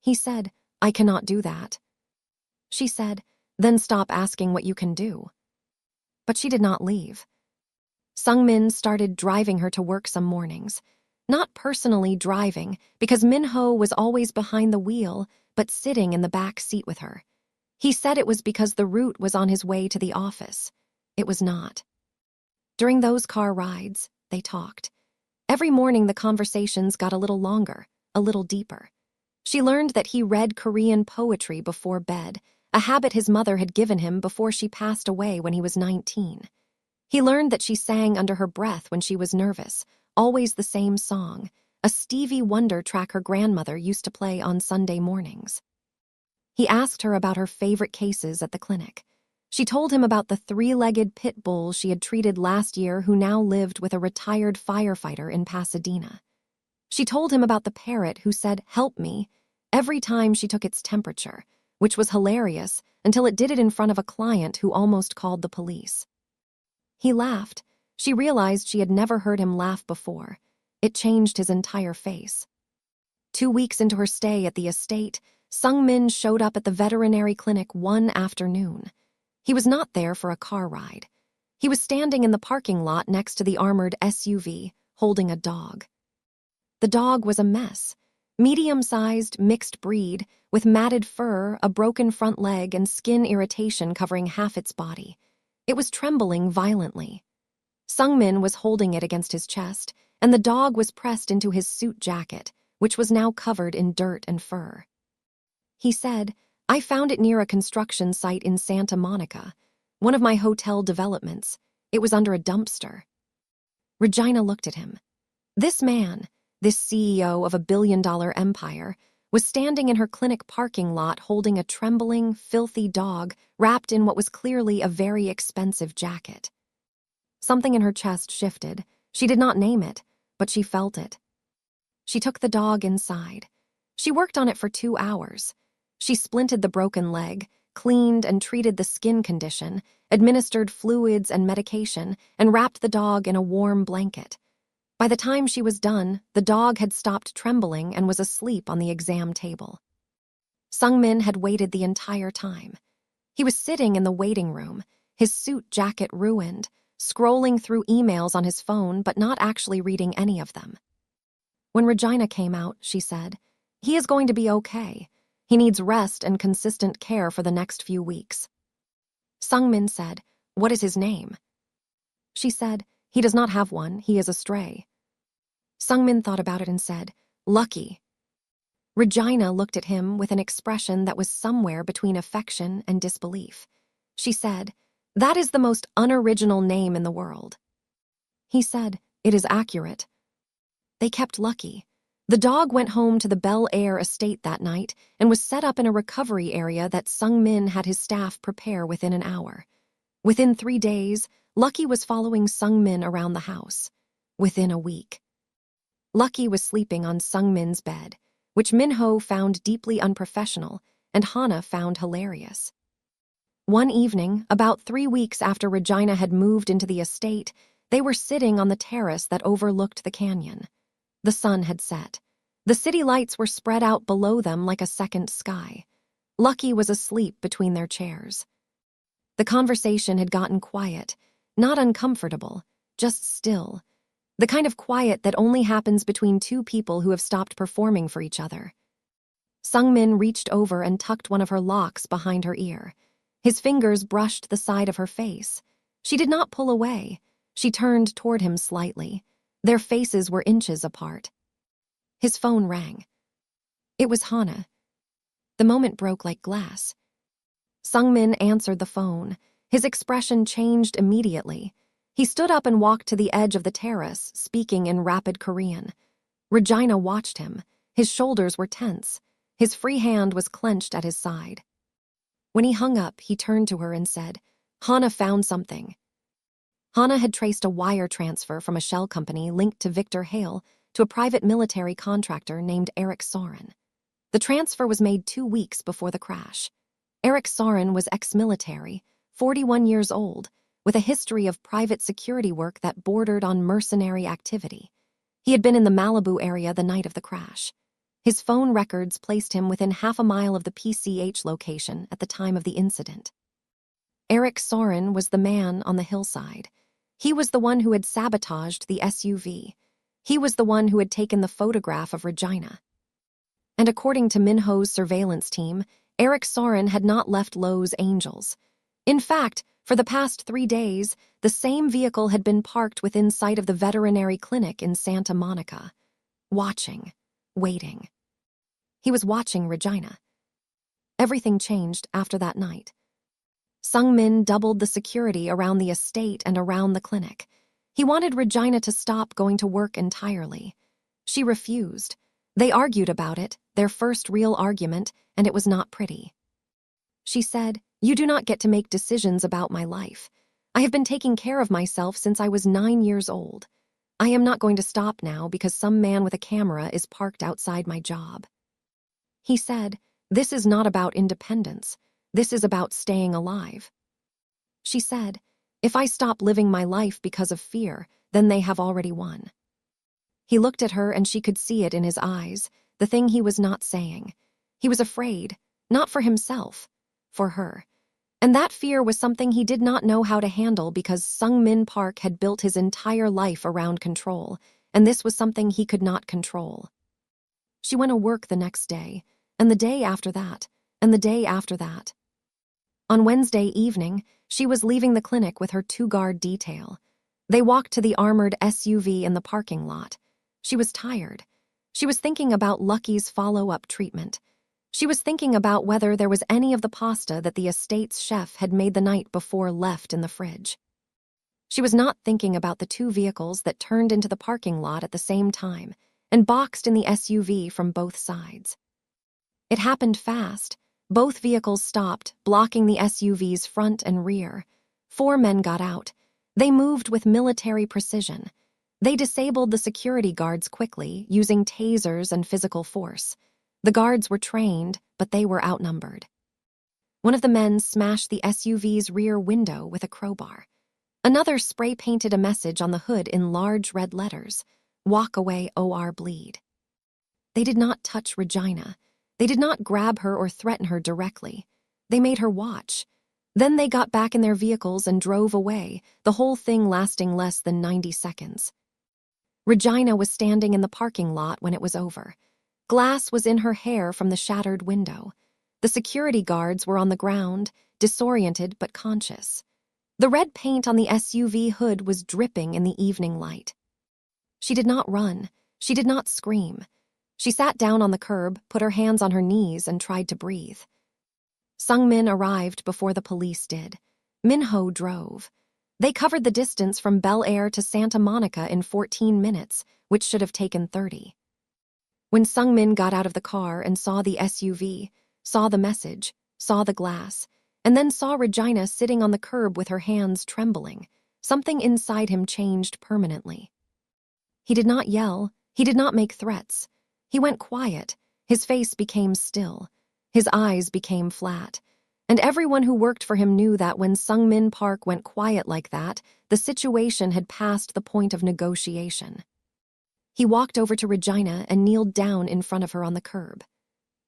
He said, "I cannot do that." She said, "Then stop asking what you can do." But she did not leave. Sungmin started driving her to work some mornings. Not personally driving, because Minho was always behind the wheel, but sitting in the back seat with her. He said it was because the route was on his way to the office. It was not. During those car rides, they talked. Every morning the conversations got a little longer, a little deeper. She learned that he read Korean poetry before bed, a habit his mother had given him before she passed away when he was 19. He learned that she sang under her breath when she was nervous, always the same song, a Stevie Wonder track her grandmother used to play on Sunday mornings. He asked her about her favorite cases at the clinic. She told him about the three-legged pit bull she had treated last year who now lived with a retired firefighter in Pasadena. She told him about the parrot who said, "Help me," every time she took its temperature, which was hilarious until it did it in front of a client who almost called the police. He laughed. She realized she had never heard him laugh before. It changed his entire face. 2 weeks into her stay at the estate, Sung-min showed up at the veterinary clinic one afternoon. He was not there for a car ride. He was standing in the parking lot next to the armored SUV, holding a dog. The dog was a mess. Medium-sized, mixed breed, with matted fur, a broken front leg, and skin irritation covering half its body. It was trembling violently. Sung-min was holding it against his chest, and the dog was pressed into his suit jacket, which was now covered in dirt and fur. He said, "I found it near a construction site in Santa Monica, one of my hotel developments. It was under a dumpster." Regina looked at him. This man, this CEO of a billion-dollar empire, was standing in her clinic parking lot holding a trembling, filthy dog wrapped in what was clearly a very expensive jacket. Something in her chest shifted. She did not name it, but she felt it. She took the dog inside. She worked on it for 2 hours. She splinted the broken leg, cleaned and treated the skin condition, administered fluids and medication, and wrapped the dog in a warm blanket. By the time she was done, the dog had stopped trembling and was asleep on the exam table. Sung-min had waited the entire time. He was sitting in the waiting room, his suit jacket ruined, scrolling through emails on his phone but not actually reading any of them. When Regina came out, she said, "He is going to be okay. He needs rest and consistent care for the next few weeks." Sung-min said, "What is his name?" She said, "He does not have one. He is a stray." Sung-min thought about it and said, "Lucky." Regina looked at him with an expression that was somewhere between affection and disbelief. She said, "That is the most unoriginal name in the world." He said, "It is accurate." They kept Lucky. The dog went home to the Bel Air estate that night and was set up in a recovery area that Sung-min had his staff prepare within an hour. Within 3 days, Lucky was following Sung-min around the house. Within a week, Lucky was sleeping on Sung-min's bed, which Min-ho found deeply unprofessional and Hana found hilarious. One evening, about 3 weeks after Regina had moved into the estate, they were sitting on the terrace that overlooked the canyon. The sun had set. The city lights were spread out below them like a second sky. Lucky was asleep between their chairs. The conversation had gotten quiet, not uncomfortable, just still. The kind of quiet that only happens between two people who have stopped performing for each other. Sung-min reached over and tucked one of her locks behind her ear. His fingers brushed the side of her face. She did not pull away. She turned toward him slightly. Their faces were inches apart. His phone rang. It was Hana. The moment broke like glass. Sung-min answered the phone. His expression changed immediately. He stood up and walked to the edge of the terrace, speaking in rapid Korean. Regina watched him. His shoulders were tense. His free hand was clenched at his side. When he hung up, he turned to her and said, "Hana found something." Hana had traced a wire transfer from a shell company linked to Victor Hale to a private military contractor named Eric Soren. The transfer was made 2 weeks before the crash. Eric Soren was ex-military, 41 years old, with a history of private security work that bordered on mercenary activity. He had been in the Malibu area the night of the crash. His phone records placed him within half a mile of the PCH location at the time of the incident. Eric Soren was the man on the hillside. He was the one who had sabotaged the SUV. He was the one who had taken the photograph of Regina. And according to Min-ho's surveillance team, Eric Soren had not left Lowe's Angels. In fact, for the past 3 days, the same vehicle had been parked within sight of the veterinary clinic in Santa Monica. Watching, waiting. He was watching Regina. Everything changed after that night. Sung-min doubled the security around the estate and around the clinic. He wanted Regina to stop going to work entirely. She refused. They argued about it, their first real argument, and it was not pretty. She said, "You do not get to make decisions about my life. I have been taking care of myself since I was 9 years old. I am not going to stop now because some man with a camera is parked outside my job." He said, "This is not about independence. This is about staying alive." She said, "If I stop living my life because of fear, then they have already won." He looked at her and she could see it in his eyes, the thing he was not saying. He was afraid, not for himself, for her. And that fear was something he did not know how to handle because Sung-min Park had built his entire life around control, and this was something he could not control. She went to work the next day, and the day after that, and the day after that. On Wednesday evening, she was leaving the clinic with her 2-guard detail. They walked to the armored SUV in the parking lot. She was tired. She was thinking about Lucky's follow-up treatment. She was thinking about whether there was any of the pasta that the estate's chef had made the night before left in the fridge. She was not thinking about the 2 vehicles that turned into the parking lot at the same time and boxed in the SUV from both sides. It happened fast. Both vehicles stopped, blocking the SUV's front and rear. 4 men got out. They moved with military precision. They disabled the security guards quickly, using tasers and physical force. The guards were trained, but they were outnumbered. One of the men smashed the SUV's rear window with a crowbar. Another spray-painted a message on the hood in large red letters, "Walk away or bleed." They did not touch Regina. They did not grab her or threaten her directly. They made her watch. Then they got back in their vehicles and drove away, the whole thing lasting less than 90 seconds. Regina was standing in the parking lot when it was over. Glass was in her hair from the shattered window. The security guards were on the ground, disoriented but conscious. The red paint on the SUV hood was dripping in the evening light. She did not run. She did not scream. She sat down on the curb, put her hands on her knees, and tried to breathe. Sung-min arrived before the police did. Min-ho drove. They covered the distance from Bel Air to Santa Monica in 14 minutes, which should have taken 30. When Sung-min got out of the car and saw the SUV, saw the message, saw the glass, and then saw Regina sitting on the curb with her hands trembling, something inside him changed permanently. He did not yell. He did not make threats. He went quiet. His face became still. His eyes became flat. And everyone who worked for him knew that when Sung-min Park went quiet like that, the situation had passed the point of negotiation. He walked over to Regina and kneeled down in front of her on the curb.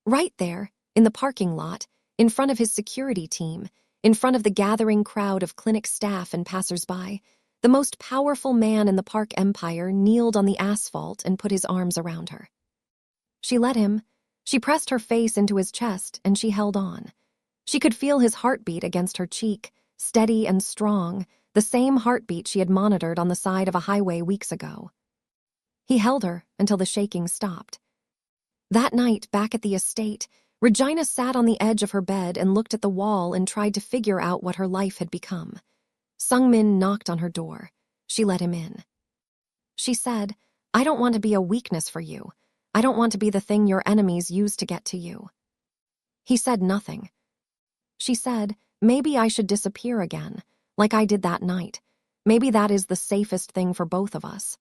Right there, in the parking lot, in front of his security team, in front of the gathering crowd of clinic staff and passersby, the most powerful man in the Park Empire kneeled on the asphalt and put his arms around her. She let him. She pressed her face into his chest and she held on. She could feel his heartbeat against her cheek, steady and strong, the same heartbeat she had monitored on the side of a highway weeks ago. He held her until the shaking stopped. That night, back at the estate, Regina sat on the edge of her bed and looked at the wall and tried to figure out what her life had become. Sung-min knocked on her door. She let him in. She said, "I don't want to be a weakness for you. I don't want to be the thing your enemies use to get to you." He said nothing. She said, "Maybe I should disappear again, like I did that night. Maybe that is the safest thing for both of us."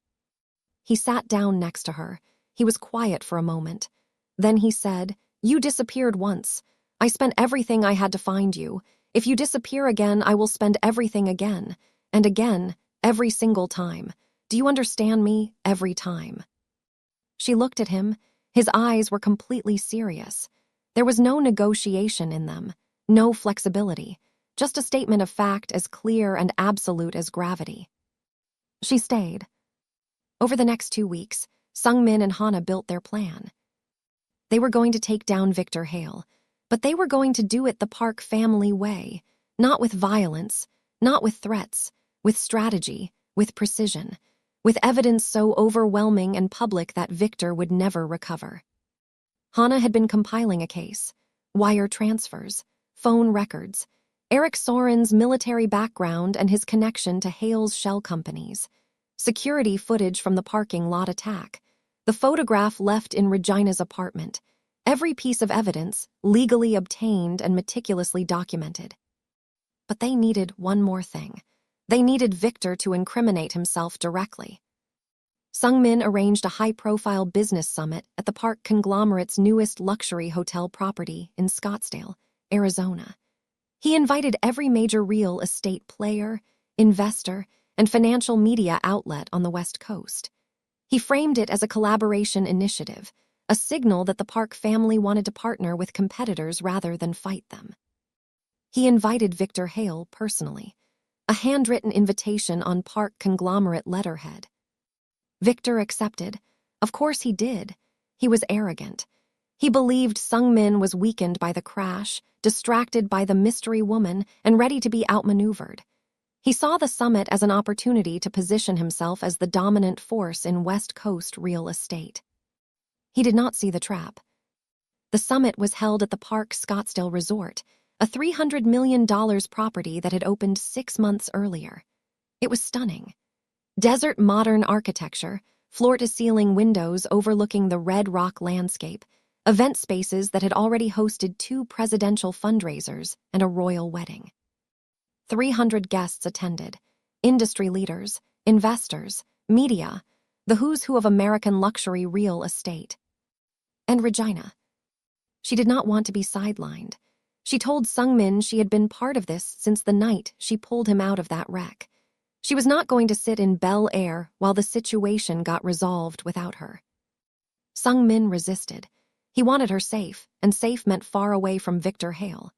He sat down next to her. He was quiet for a moment. Then he said, "You disappeared once. I spent everything I had to find you. If you disappear again, I will spend everything again. And again, every single time. Do you understand me? Every time." She looked at him. His eyes were completely serious. There was no negotiation in them, no flexibility, just a statement of fact as clear and absolute as gravity. She stayed. Over the next 2 weeks, Sung-min and Hana built their plan. They were going to take down Victor Hale, but they were going to do it the Park family way, not with violence, not with threats, with strategy, with precision, with evidence so overwhelming and public that Victor would never recover. Hana had been compiling a case, wire transfers, phone records, Eric Soren's military background and his connection to Hale's shell companies. Security footage from the parking lot attack. The photograph left in Regina's apartment. Every piece of evidence, legally obtained and meticulously documented. But they needed one more thing. They needed Victor to incriminate himself directly. Sung-min arranged a high-profile business summit at the park conglomerate's newest luxury hotel property in Scottsdale, Arizona. He invited every major real estate player, investor, and financial media outlet on the West Coast. He framed it as a collaboration initiative, a signal that the Park family wanted to partner with competitors rather than fight them. He invited Victor Hale personally, a handwritten invitation on Park conglomerate letterhead. Victor accepted. Of course he did. He was arrogant. He believed Sung-min was weakened by the crash, distracted by the mystery woman, and ready to be outmaneuvered. He saw the summit as an opportunity to position himself as the dominant force in West Coast real estate. He did not see the trap. The summit was held at the Park Scottsdale Resort, a $300 million property that had opened 6 months earlier. It was stunning. Desert modern architecture, floor-to-ceiling windows overlooking the Red Rock landscape, event spaces that had already hosted 2 presidential fundraisers and a royal wedding. 300 guests attended, industry leaders, investors, media, the who's who of American luxury real estate. And Regina. She did not want to be sidelined. She told Sung-min she had been part of this since the night she pulled him out of that wreck. She was not going to sit in Bel Air while the situation got resolved without her. Sung-min resisted. He wanted her safe, and safe meant far away from Victor Hale.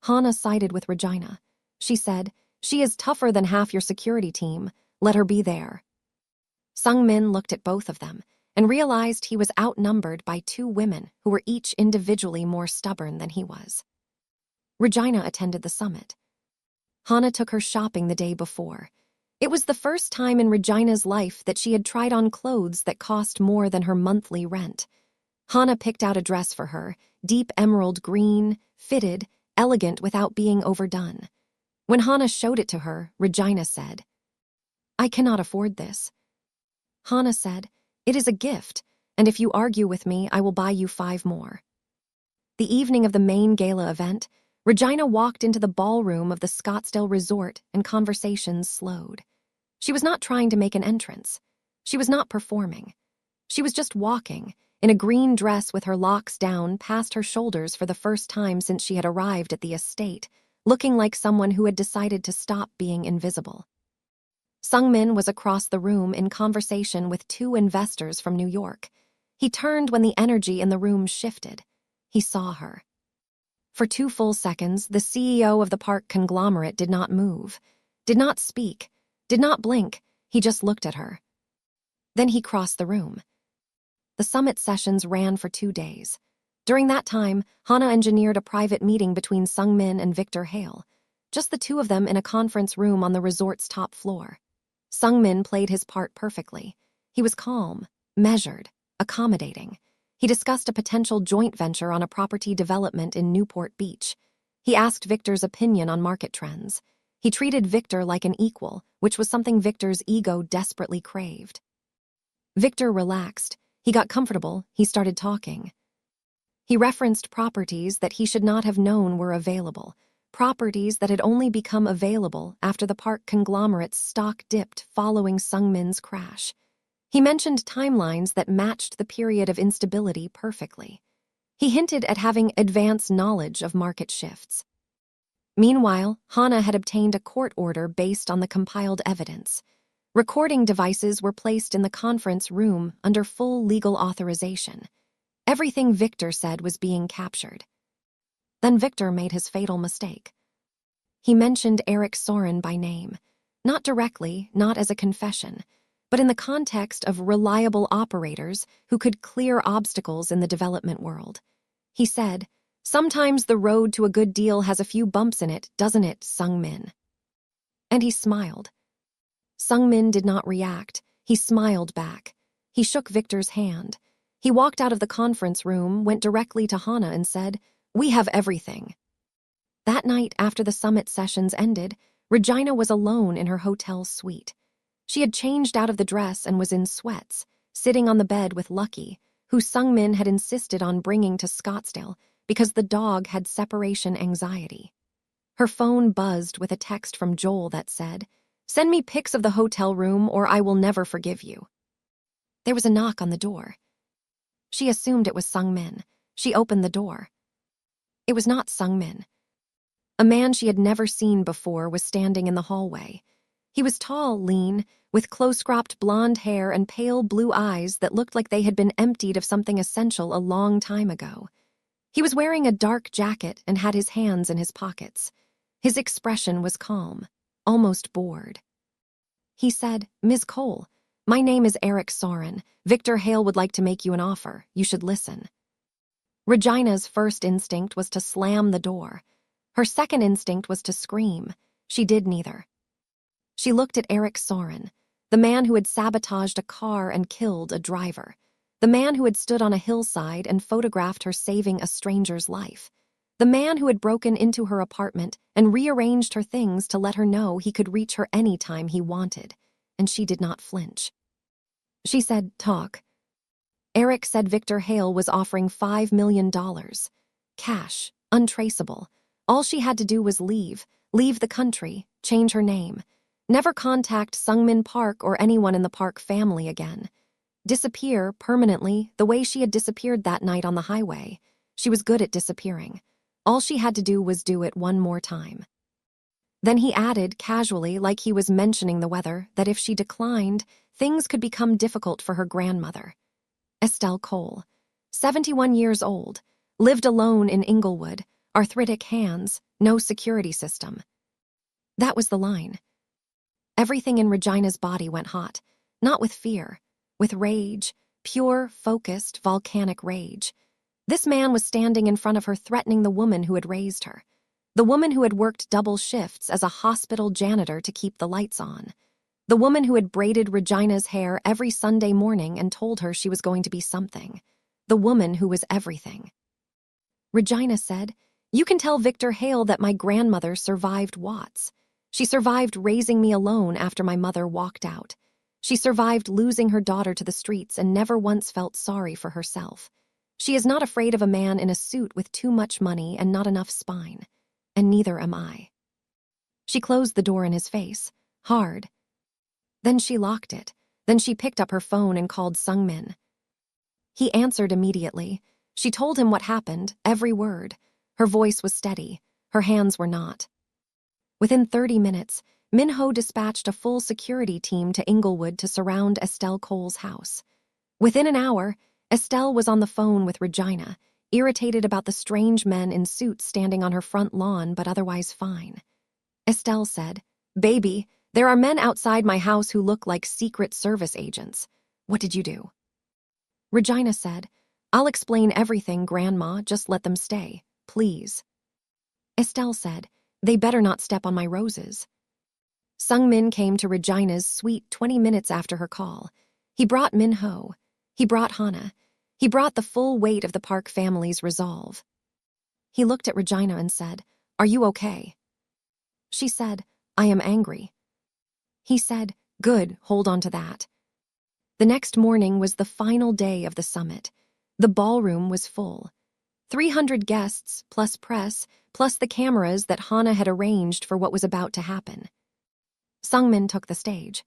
Hana sided with Regina. She said, "She is tougher than half your security team. Let her be there." Sung-min looked at both of them and realized he was outnumbered by 2 women who were each individually more stubborn than he was. Regina attended the summit. Hana took her shopping the day before. It was the first time in Regina's life that she had tried on clothes that cost more than her monthly rent. Hana picked out a dress for her, deep emerald green, fitted, elegant without being overdone. When Hana showed it to her, Regina said, "I cannot afford this." Hana said, "It is a gift, and if you argue with me, I will buy you 5 more. The evening of the main gala event, Regina walked into the ballroom of the Scottsdale Resort and conversations slowed. She was not trying to make an entrance. She was not performing. She was just walking, in a green dress with her locks down past her shoulders for the first time since she had arrived at the estate, looking like someone who had decided to stop being invisible. Sung-min was across the room in conversation with 2 investors from New York. He turned when the energy in the room shifted. He saw her. For 2 full seconds, the CEO of the park conglomerate did not move, did not speak, did not blink. He just looked at her. Then he crossed the room. The summit sessions ran for 2 days. During that time, Hana engineered a private meeting between Sung-min and Victor Hale, just the 2 of them in a conference room on the resort's top floor. Sung-min played his part perfectly. He was calm, measured, accommodating. He discussed a potential joint venture on a property development in Newport Beach. He asked Victor's opinion on market trends. He treated Victor like an equal, which was something Victor's ego desperately craved. Victor relaxed. He got comfortable. He started talking. He referenced properties that he should not have known were available, properties that had only become available after the park conglomerate's stock dipped following Sung-min's crash. He mentioned timelines that matched the period of instability perfectly. He hinted at having advanced knowledge of market shifts. Meanwhile, Hana had obtained a court order based on the compiled evidence. Recording devices were placed in the conference room under full legal authorization. Everything Victor said was being captured. Then Victor made his fatal mistake. He mentioned Eric Soren by name, not directly, not as a confession, but in the context of reliable operators who could clear obstacles in the development world. He said, "Sometimes the road to a good deal has a few bumps in it, doesn't it, Sung-min?" And he smiled. Sung-min did not react. He smiled back. He shook Victor's hand. He walked out of the conference room, went directly to Hana and said, "We have everything." That night, after the summit sessions ended, Regina was alone in her hotel suite. She had changed out of the dress and was in sweats, sitting on the bed with Lucky, who Sungmin had insisted on bringing to Scottsdale because the dog had separation anxiety. Her phone buzzed with a text from Joel that said, "Send me pics of the hotel room or I will never forgive you." There was a knock on the door. She assumed it was Sungmin. She opened the door. It was not Sungmin. A man she had never seen before was standing in the hallway. He was tall, lean, with close-cropped blonde hair and pale blue eyes that looked like they had been emptied of something essential a long time ago. He was wearing a dark jacket and had his hands in his pockets. His expression was calm, almost bored. He said, "Ms. Cole, my name is Eric Soren. Victor Hale would like to make you an offer. You should listen." Regina's first instinct was to slam the door. Her second instinct was to scream. She did neither. She looked at Eric Soren, the man who had sabotaged a car and killed a driver, the man who had stood on a hillside and photographed her saving a stranger's life, the man who had broken into her apartment and rearranged her things to let her know he could reach her any time he wanted, and she did not flinch. She said, "Talk." Eric said Victor Hale was offering $5 million. Cash, untraceable. All she had to do was leave the country, change her name, never contact Sungmin Park or anyone in the Park family again. Disappear permanently the way she had disappeared that night on the highway. She was good at disappearing. All she had to do was do it one more time. Then he added casually, like he was mentioning the weather, that if she declined, things could become difficult for her grandmother. Estelle Cole, 71 years old, lived alone in Inglewood, arthritic hands, no security system. That was the line. Everything in Regina's body went hot, not with fear, with rage, pure, focused, volcanic rage. This man was standing in front of her, threatening the woman who had raised her, the woman who had worked double shifts as a hospital janitor to keep the lights on, the woman who had braided Regina's hair every Sunday morning and told her she was going to be something, the woman who was everything. Regina said, "You can tell Victor Hale that my grandmother survived Watts. She survived raising me alone after my mother walked out. She survived losing her daughter to the streets and never once felt sorry for herself. She is not afraid of a man in a suit with too much money and not enough spine. And neither am I." She closed the door in his face, hard. Then she locked it. Then she picked up her phone and called Sungmin. He answered immediately. She told him what happened, every word. Her voice was steady. Her hands were not. Within 30 minutes, Minho dispatched a full security team to Inglewood to surround Estelle Cole's house. Within an hour, Estelle was on the phone with Regina, irritated about the strange men in suits standing on her front lawn but otherwise fine. Estelle said, "Baby, there are men outside my house who look like Secret Service agents. What did you do?" Regina said, "I'll explain everything, Grandma, just let them stay, please." Estelle said, "They better not step on my roses." Sungmin came to Regina's suite 20 minutes after her call. He brought Minho. He brought Hana. He brought the full weight of the Park family's resolve. He looked at Regina and said, "Are you okay?" She said, "I am angry." He said, "Good, hold on to that." The next morning was the final day of the summit. The ballroom was full. 300 guests, plus press, plus the cameras that Hana had arranged for what was about to happen. Sungmin took the stage.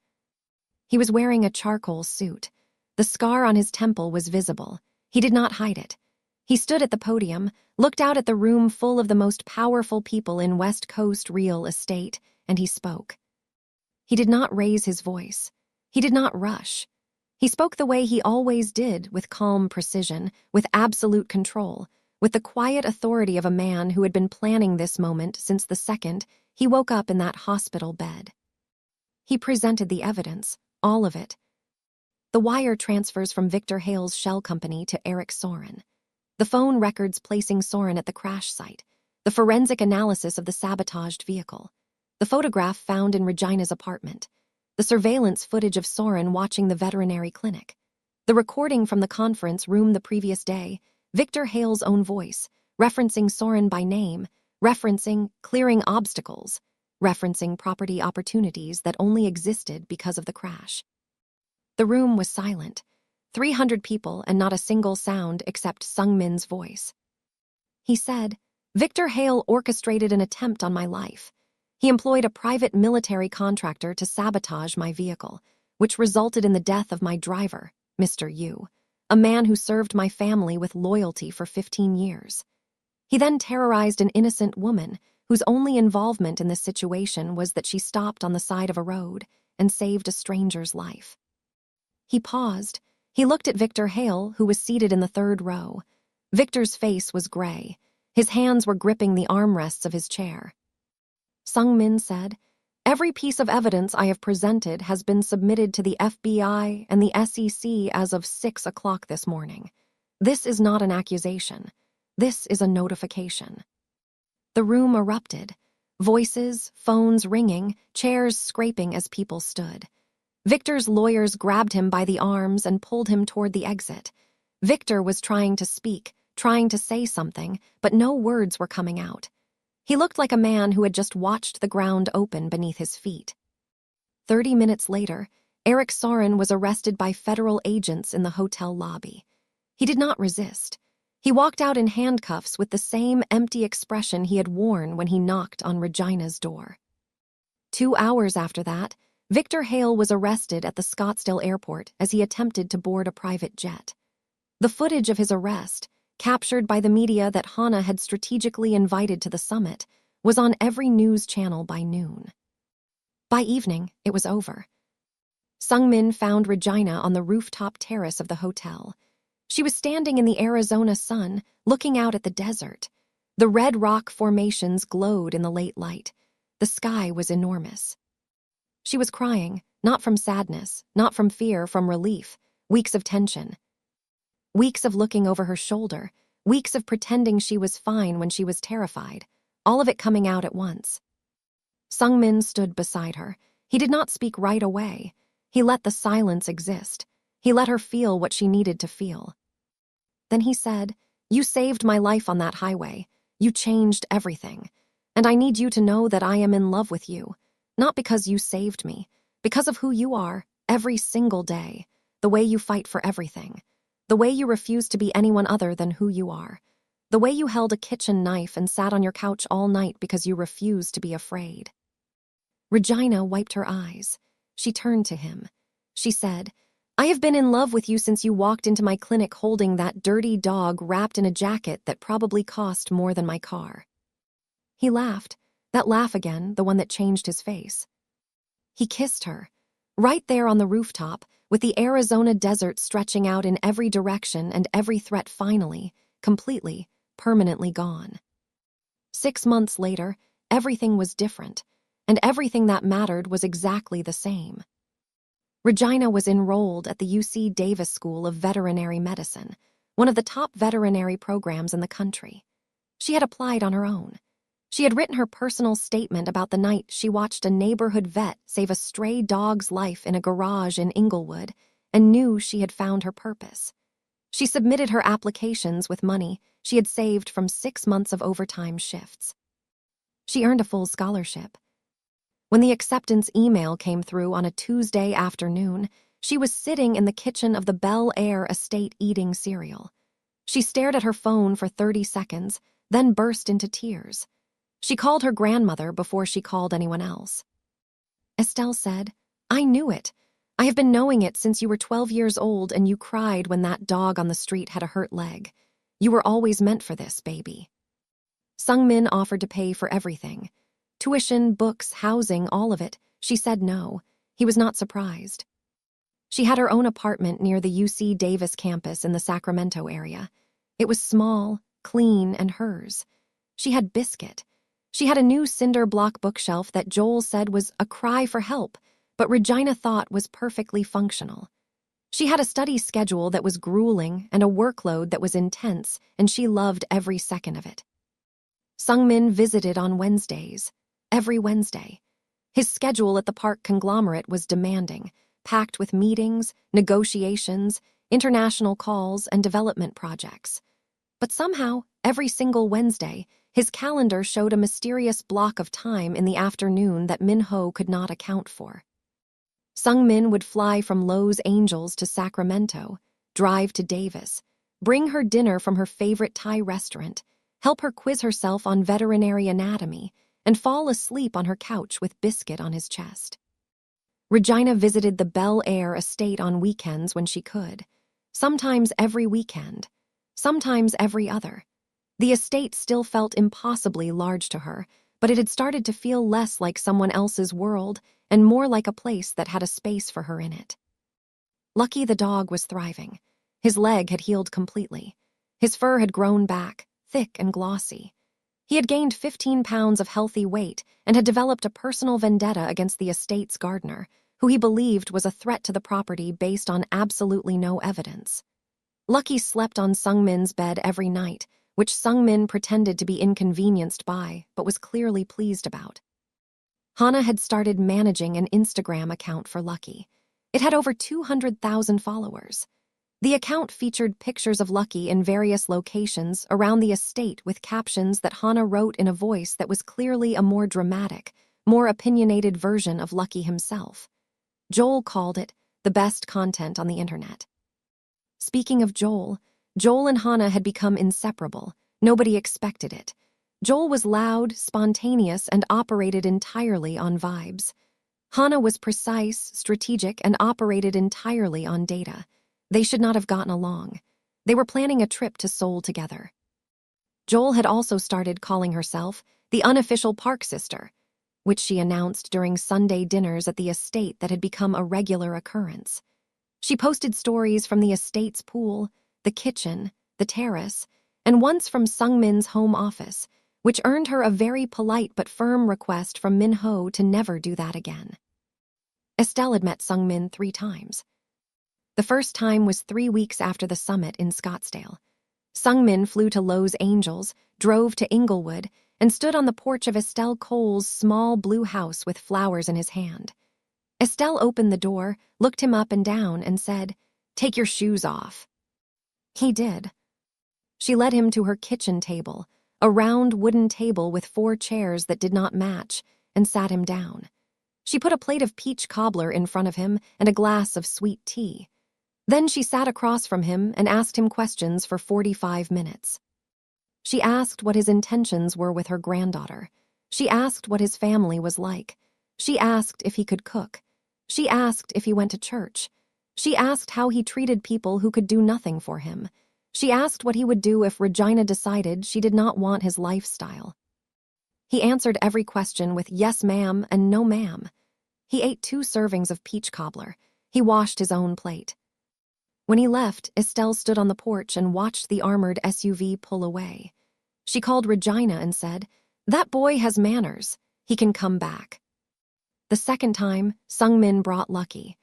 He was wearing a charcoal suit. The scar on his temple was visible. He did not hide it. He stood at the podium, looked out at the room full of the most powerful people in West Coast real estate, and he spoke. He did not raise his voice. He did not rush. He spoke the way he always did, with calm precision, with absolute control, with the quiet authority of a man who had been planning this moment since the second he woke up in that hospital bed. He presented the evidence, all of it. The wire transfers from Victor Hale's shell company to Eric Soren. The phone records placing Soren at the crash site. The forensic analysis of the sabotaged vehicle. The photograph found in Regina's apartment. The surveillance footage of Soren watching the veterinary clinic. The recording from the conference room the previous day. Victor Hale's own voice, referencing Soren by name, referencing clearing obstacles, referencing property opportunities that only existed because of the crash. The room was silent. 300 people and not a single sound except Sung-min's voice. He said, "Victor Hale orchestrated an attempt on my life. He employed a private military contractor to sabotage my vehicle, which resulted in the death of my driver, Mr. Yu, a man who served my family with loyalty for 15 years. He then terrorized an innocent woman whose only involvement in this situation was that she stopped on the side of a road and saved a stranger's life." He paused. He looked at Victor Hale, who was seated in the third row. Victor's face was gray. His hands were gripping the armrests of his chair. Sung-min said, "Every piece of evidence I have presented has been submitted to the FBI and the SEC as of 6 o'clock this morning. This is not an accusation. This is a notification." The room erupted. Voices, phones ringing, chairs scraping as people stood. Victor's lawyers grabbed him by the arms and pulled him toward the exit. Victor was trying to speak, trying to say something, but no words were coming out. He looked like a man who had just watched the ground open beneath his feet. 30 minutes later, Eric Soren was arrested by federal agents in the hotel lobby. He did not resist. He walked out in handcuffs with the same empty expression he had worn when he knocked on Regina's door. 2 hours after that, Victor Hale was arrested at the Scottsdale airport as he attempted to board a private jet. The footage of his arrest, captured by the media that Hana had strategically invited to the summit, was on every news channel by noon. By evening, it was over. Sung-min found Regina on the rooftop terrace of the hotel. She was standing in the Arizona sun, looking out at the desert. The red rock formations glowed in the late light. The sky was enormous. She was crying, not from sadness, not from fear, from relief, weeks of tension. Weeks of looking over her shoulder, weeks of pretending she was fine when she was terrified, all of it coming out at once. Sung-min stood beside her. He did not speak right away. He let the silence exist. He let her feel what she needed to feel. Then he said, "You saved my life on that highway. You changed everything. And I need you to know that I am in love with you. Not because you saved me, because of who you are, every single day, the way you fight for everything, the way you refuse to be anyone other than who you are, the way you held a kitchen knife and sat on your couch all night because you refused to be afraid." Regina wiped her eyes. She turned to him. She said, "I have been in love with you since you walked into my clinic holding that dirty dog wrapped in a jacket that probably cost more than my car." He laughed, that laugh again, the one that changed his face. He kissed her, right there on the rooftop, with the Arizona desert stretching out in every direction and every threat finally, completely, permanently gone. 6 months later, everything was different, and everything that mattered was exactly the same. Regina was enrolled at the UC Davis School of Veterinary Medicine, one of the top veterinary programs in the country. She had applied on her own. She had written her personal statement about the night she watched a neighborhood vet save a stray dog's life in a garage in Inglewood and knew she had found her purpose. She submitted her applications with money she had saved from 6 months of overtime shifts. She earned a full scholarship. When the acceptance email came through on a Tuesday afternoon, she was sitting in the kitchen of the Bel Air estate eating cereal. She stared at her phone for 30 seconds, then burst into tears. She called her grandmother before she called anyone else. Estelle said, "I knew it. I have been knowing it since you were 12 years old and you cried when that dog on the street had a hurt leg. You were always meant for this, baby." Sung-min offered to pay for everything. Tuition, books, housing, all of it. She said no. He was not surprised. She had her own apartment near the UC Davis campus in the Sacramento area. It was small, clean, and hers. She had Biscuit. She had a new cinder block bookshelf that Joel said was a cry for help, but Regina thought was perfectly functional. She had a study schedule that was grueling and a workload that was intense, and she loved every second of it. Sung-min visited on Wednesdays, every Wednesday. His schedule at the park conglomerate was demanding, packed with meetings, negotiations, international calls, and development projects. But somehow, every single Wednesday, his calendar showed a mysterious block of time in the afternoon that Min-ho could not account for. Sung-min would fly from Los Angeles to Sacramento, drive to Davis, bring her dinner from her favorite Thai restaurant, help her quiz herself on veterinary anatomy, and fall asleep on her couch with biscuit on his chest. Regina visited the Bel Air estate on weekends when she could, sometimes every weekend, sometimes every other. The estate still felt impossibly large to her, but it had started to feel less like someone else's world and more like a place that had a space for her in it. Lucky the dog was thriving. His leg had healed completely. His fur had grown back, thick and glossy. He had gained 15 pounds of healthy weight and had developed a personal vendetta against the estate's gardener, who he believed was a threat to the property based on absolutely no evidence. Lucky slept on Sung-min's bed every night, which Sung-min pretended to be inconvenienced by, but was clearly pleased about. Hana had started managing an Instagram account for Lucky. It had over 200,000 followers. The account featured pictures of Lucky in various locations around the estate with captions that Hana wrote in a voice that was clearly a more dramatic, more opinionated version of Lucky himself. Joel called it the best content on the internet. Speaking of Joel and Hana had become inseparable. Nobody expected it. Joel was loud, spontaneous, and operated entirely on vibes. Hana was precise, strategic, and operated entirely on data. They should not have gotten along. They were planning a trip to Seoul together. Joel had also started calling herself the unofficial park sister, which she announced during Sunday dinners at the estate that had become a regular occurrence. She posted stories from the estate's pool, the kitchen, the terrace, and once from Sung-min's home office, which earned her a very polite but firm request from Min-ho to never do that again. Estelle had met Sung-min 3 times. The first time was 3 weeks after the summit in Scottsdale. Sung-min flew to Los Angeles, drove to Inglewood, and stood on the porch of Estelle Cole's small blue house with flowers in his hand. Estelle opened the door, looked him up and down, and said, "Take your shoes off." He did. She led him to her kitchen table, a round wooden table with 4 chairs that did not match, and sat him down. She put a plate of peach cobbler in front of him and a glass of sweet tea. Then she sat across from him and asked him questions for 45 minutes. She asked what his intentions were with her granddaughter. She asked what his family was like. She asked if he could cook. She asked if he went to church. She asked how he treated people who could do nothing for him. She asked what he would do if Regina decided she did not want his lifestyle. He answered every question with yes ma'am and no ma'am. He ate 2 servings of peach cobbler. He washed his own plate. When he left, Estelle stood on the porch and watched the armored SUV pull away. She called Regina and said, "That boy has manners. He can come back." The second time, Sung-min brought Lucky.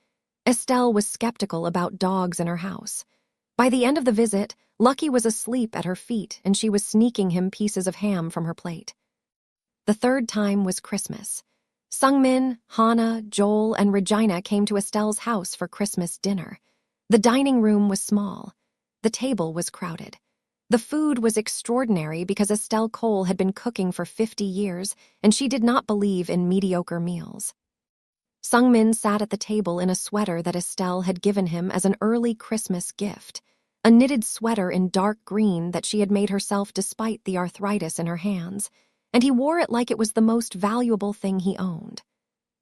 Estelle was skeptical about dogs in her house. By the end of the visit, Lucky was asleep at her feet and she was sneaking him pieces of ham from her plate. The third time was Christmas. Sung-min, Hana, Joel, and Regina came to Estelle's house for Christmas dinner. The dining room was small. The table was crowded. The food was extraordinary because Estelle Cole had been cooking for 50 years and she did not believe in mediocre meals. Sung-min sat at the table in a sweater that Estelle had given him as an early Christmas gift, a knitted sweater in dark green that she had made herself despite the arthritis in her hands, and he wore it like it was the most valuable thing he owned.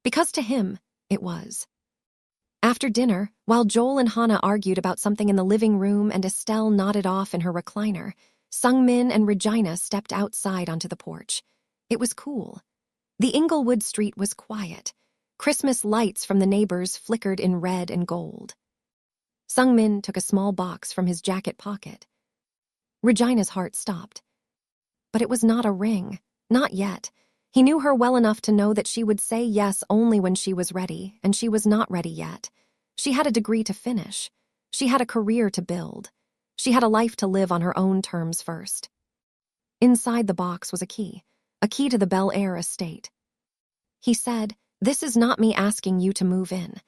Because to him, it was. After dinner, while Joel and Hana argued about something in the living room and Estelle nodded off in her recliner, Sung-min and Regina stepped outside onto the porch. It was cool. The Inglewood street was quiet. Christmas lights from the neighbors flickered in red and gold. Sung-min took a small box from his jacket pocket. Regina's heart stopped. But it was not a ring. Not yet. He knew her well enough to know that she would say yes only when she was ready, and she was not ready yet. She had a degree to finish. She had a career to build. She had a life to live on her own terms first. Inside the box was a key to the Bel Air estate. He said, "This is not me asking you to move in.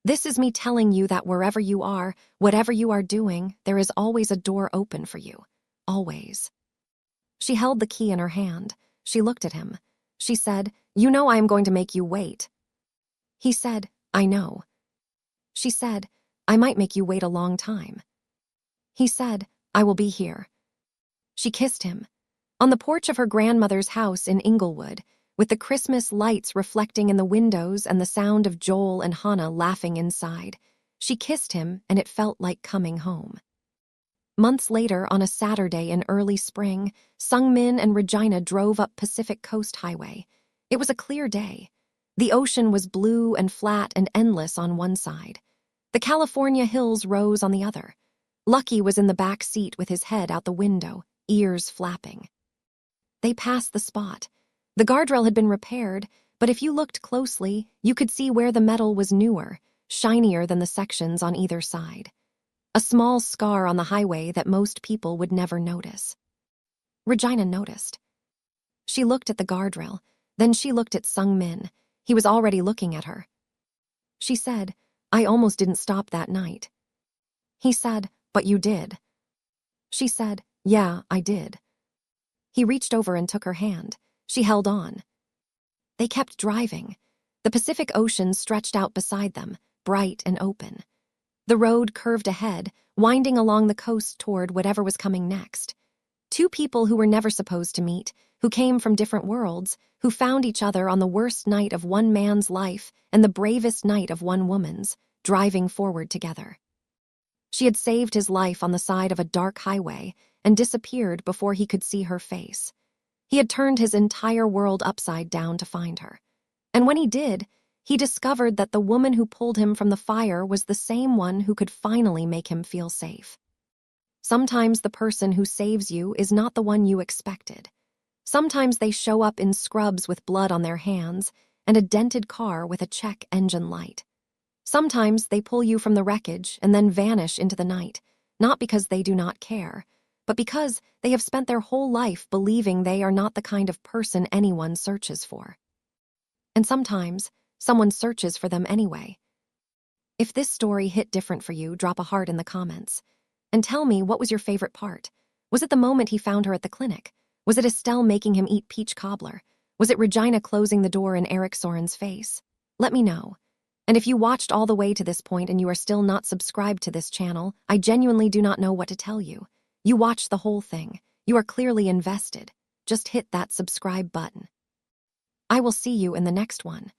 This is me telling you that wherever you are, whatever you are doing, there is always a door open for you. always. She held the key in her hand. She looked at him. She said, "You know I am going to make you wait." He said, "I know." She said, "I might make you wait a long time." He said, "I will be here." She kissed him. On the porch of her grandmother's house in Inglewood, with the Christmas lights reflecting in the windows and the sound of Joel and Hannah laughing inside, she kissed him and it felt like coming home. Months later, on a Saturday in early spring, Sungmin and Regina drove up Pacific Coast Highway. It was a clear day. The ocean was blue and flat and endless on one side. The California hills rose on the other. Lucky was in the back seat with his head out the window, ears flapping. They passed the spot. The guardrail had been repaired, but if you looked closely, you could see where the metal was newer, shinier than the sections on either side. A small scar on the highway that most people would never notice. Regina noticed. She looked at the guardrail, then she looked at Sungmin. He was already looking at her. She said, "I almost didn't stop that night." He said, "But you did." She said, "Yeah, I did." He reached over and took her hand. She held on. They kept driving. The Pacific Ocean stretched out beside them, bright and open. The road curved ahead, winding along the coast toward whatever was coming next. Two people who were never supposed to meet, who came from different worlds, who found each other on the worst night of one man's life and the bravest night of one woman's, driving forward together. She had saved his life on the side of a dark highway and disappeared before he could see her face. He had turned his entire world upside down to find her. And when he did, he discovered that the woman who pulled him from the fire was the same one who could finally make him feel safe. Sometimes the person who saves you is not the one you expected. Sometimes they show up in scrubs with blood on their hands and a dented car with a check engine light. Sometimes they pull you from the wreckage and then vanish into the night, not because they do not care, but because they have spent their whole life believing they are not the kind of person anyone searches for. And sometimes, someone searches for them anyway. If this story hit different for you, drop a heart in the comments. And tell me, what was your favorite part? Was it the moment he found her at the clinic? Was it Estelle making him eat peach cobbler? Was it Regina closing the door in Eric Soren's face? Let me know. And if you watched all the way to this point and you are still not subscribed to this channel, I genuinely do not know what to tell you. You watched the whole thing. You are clearly invested. Just hit that subscribe button. I will see you in the next one.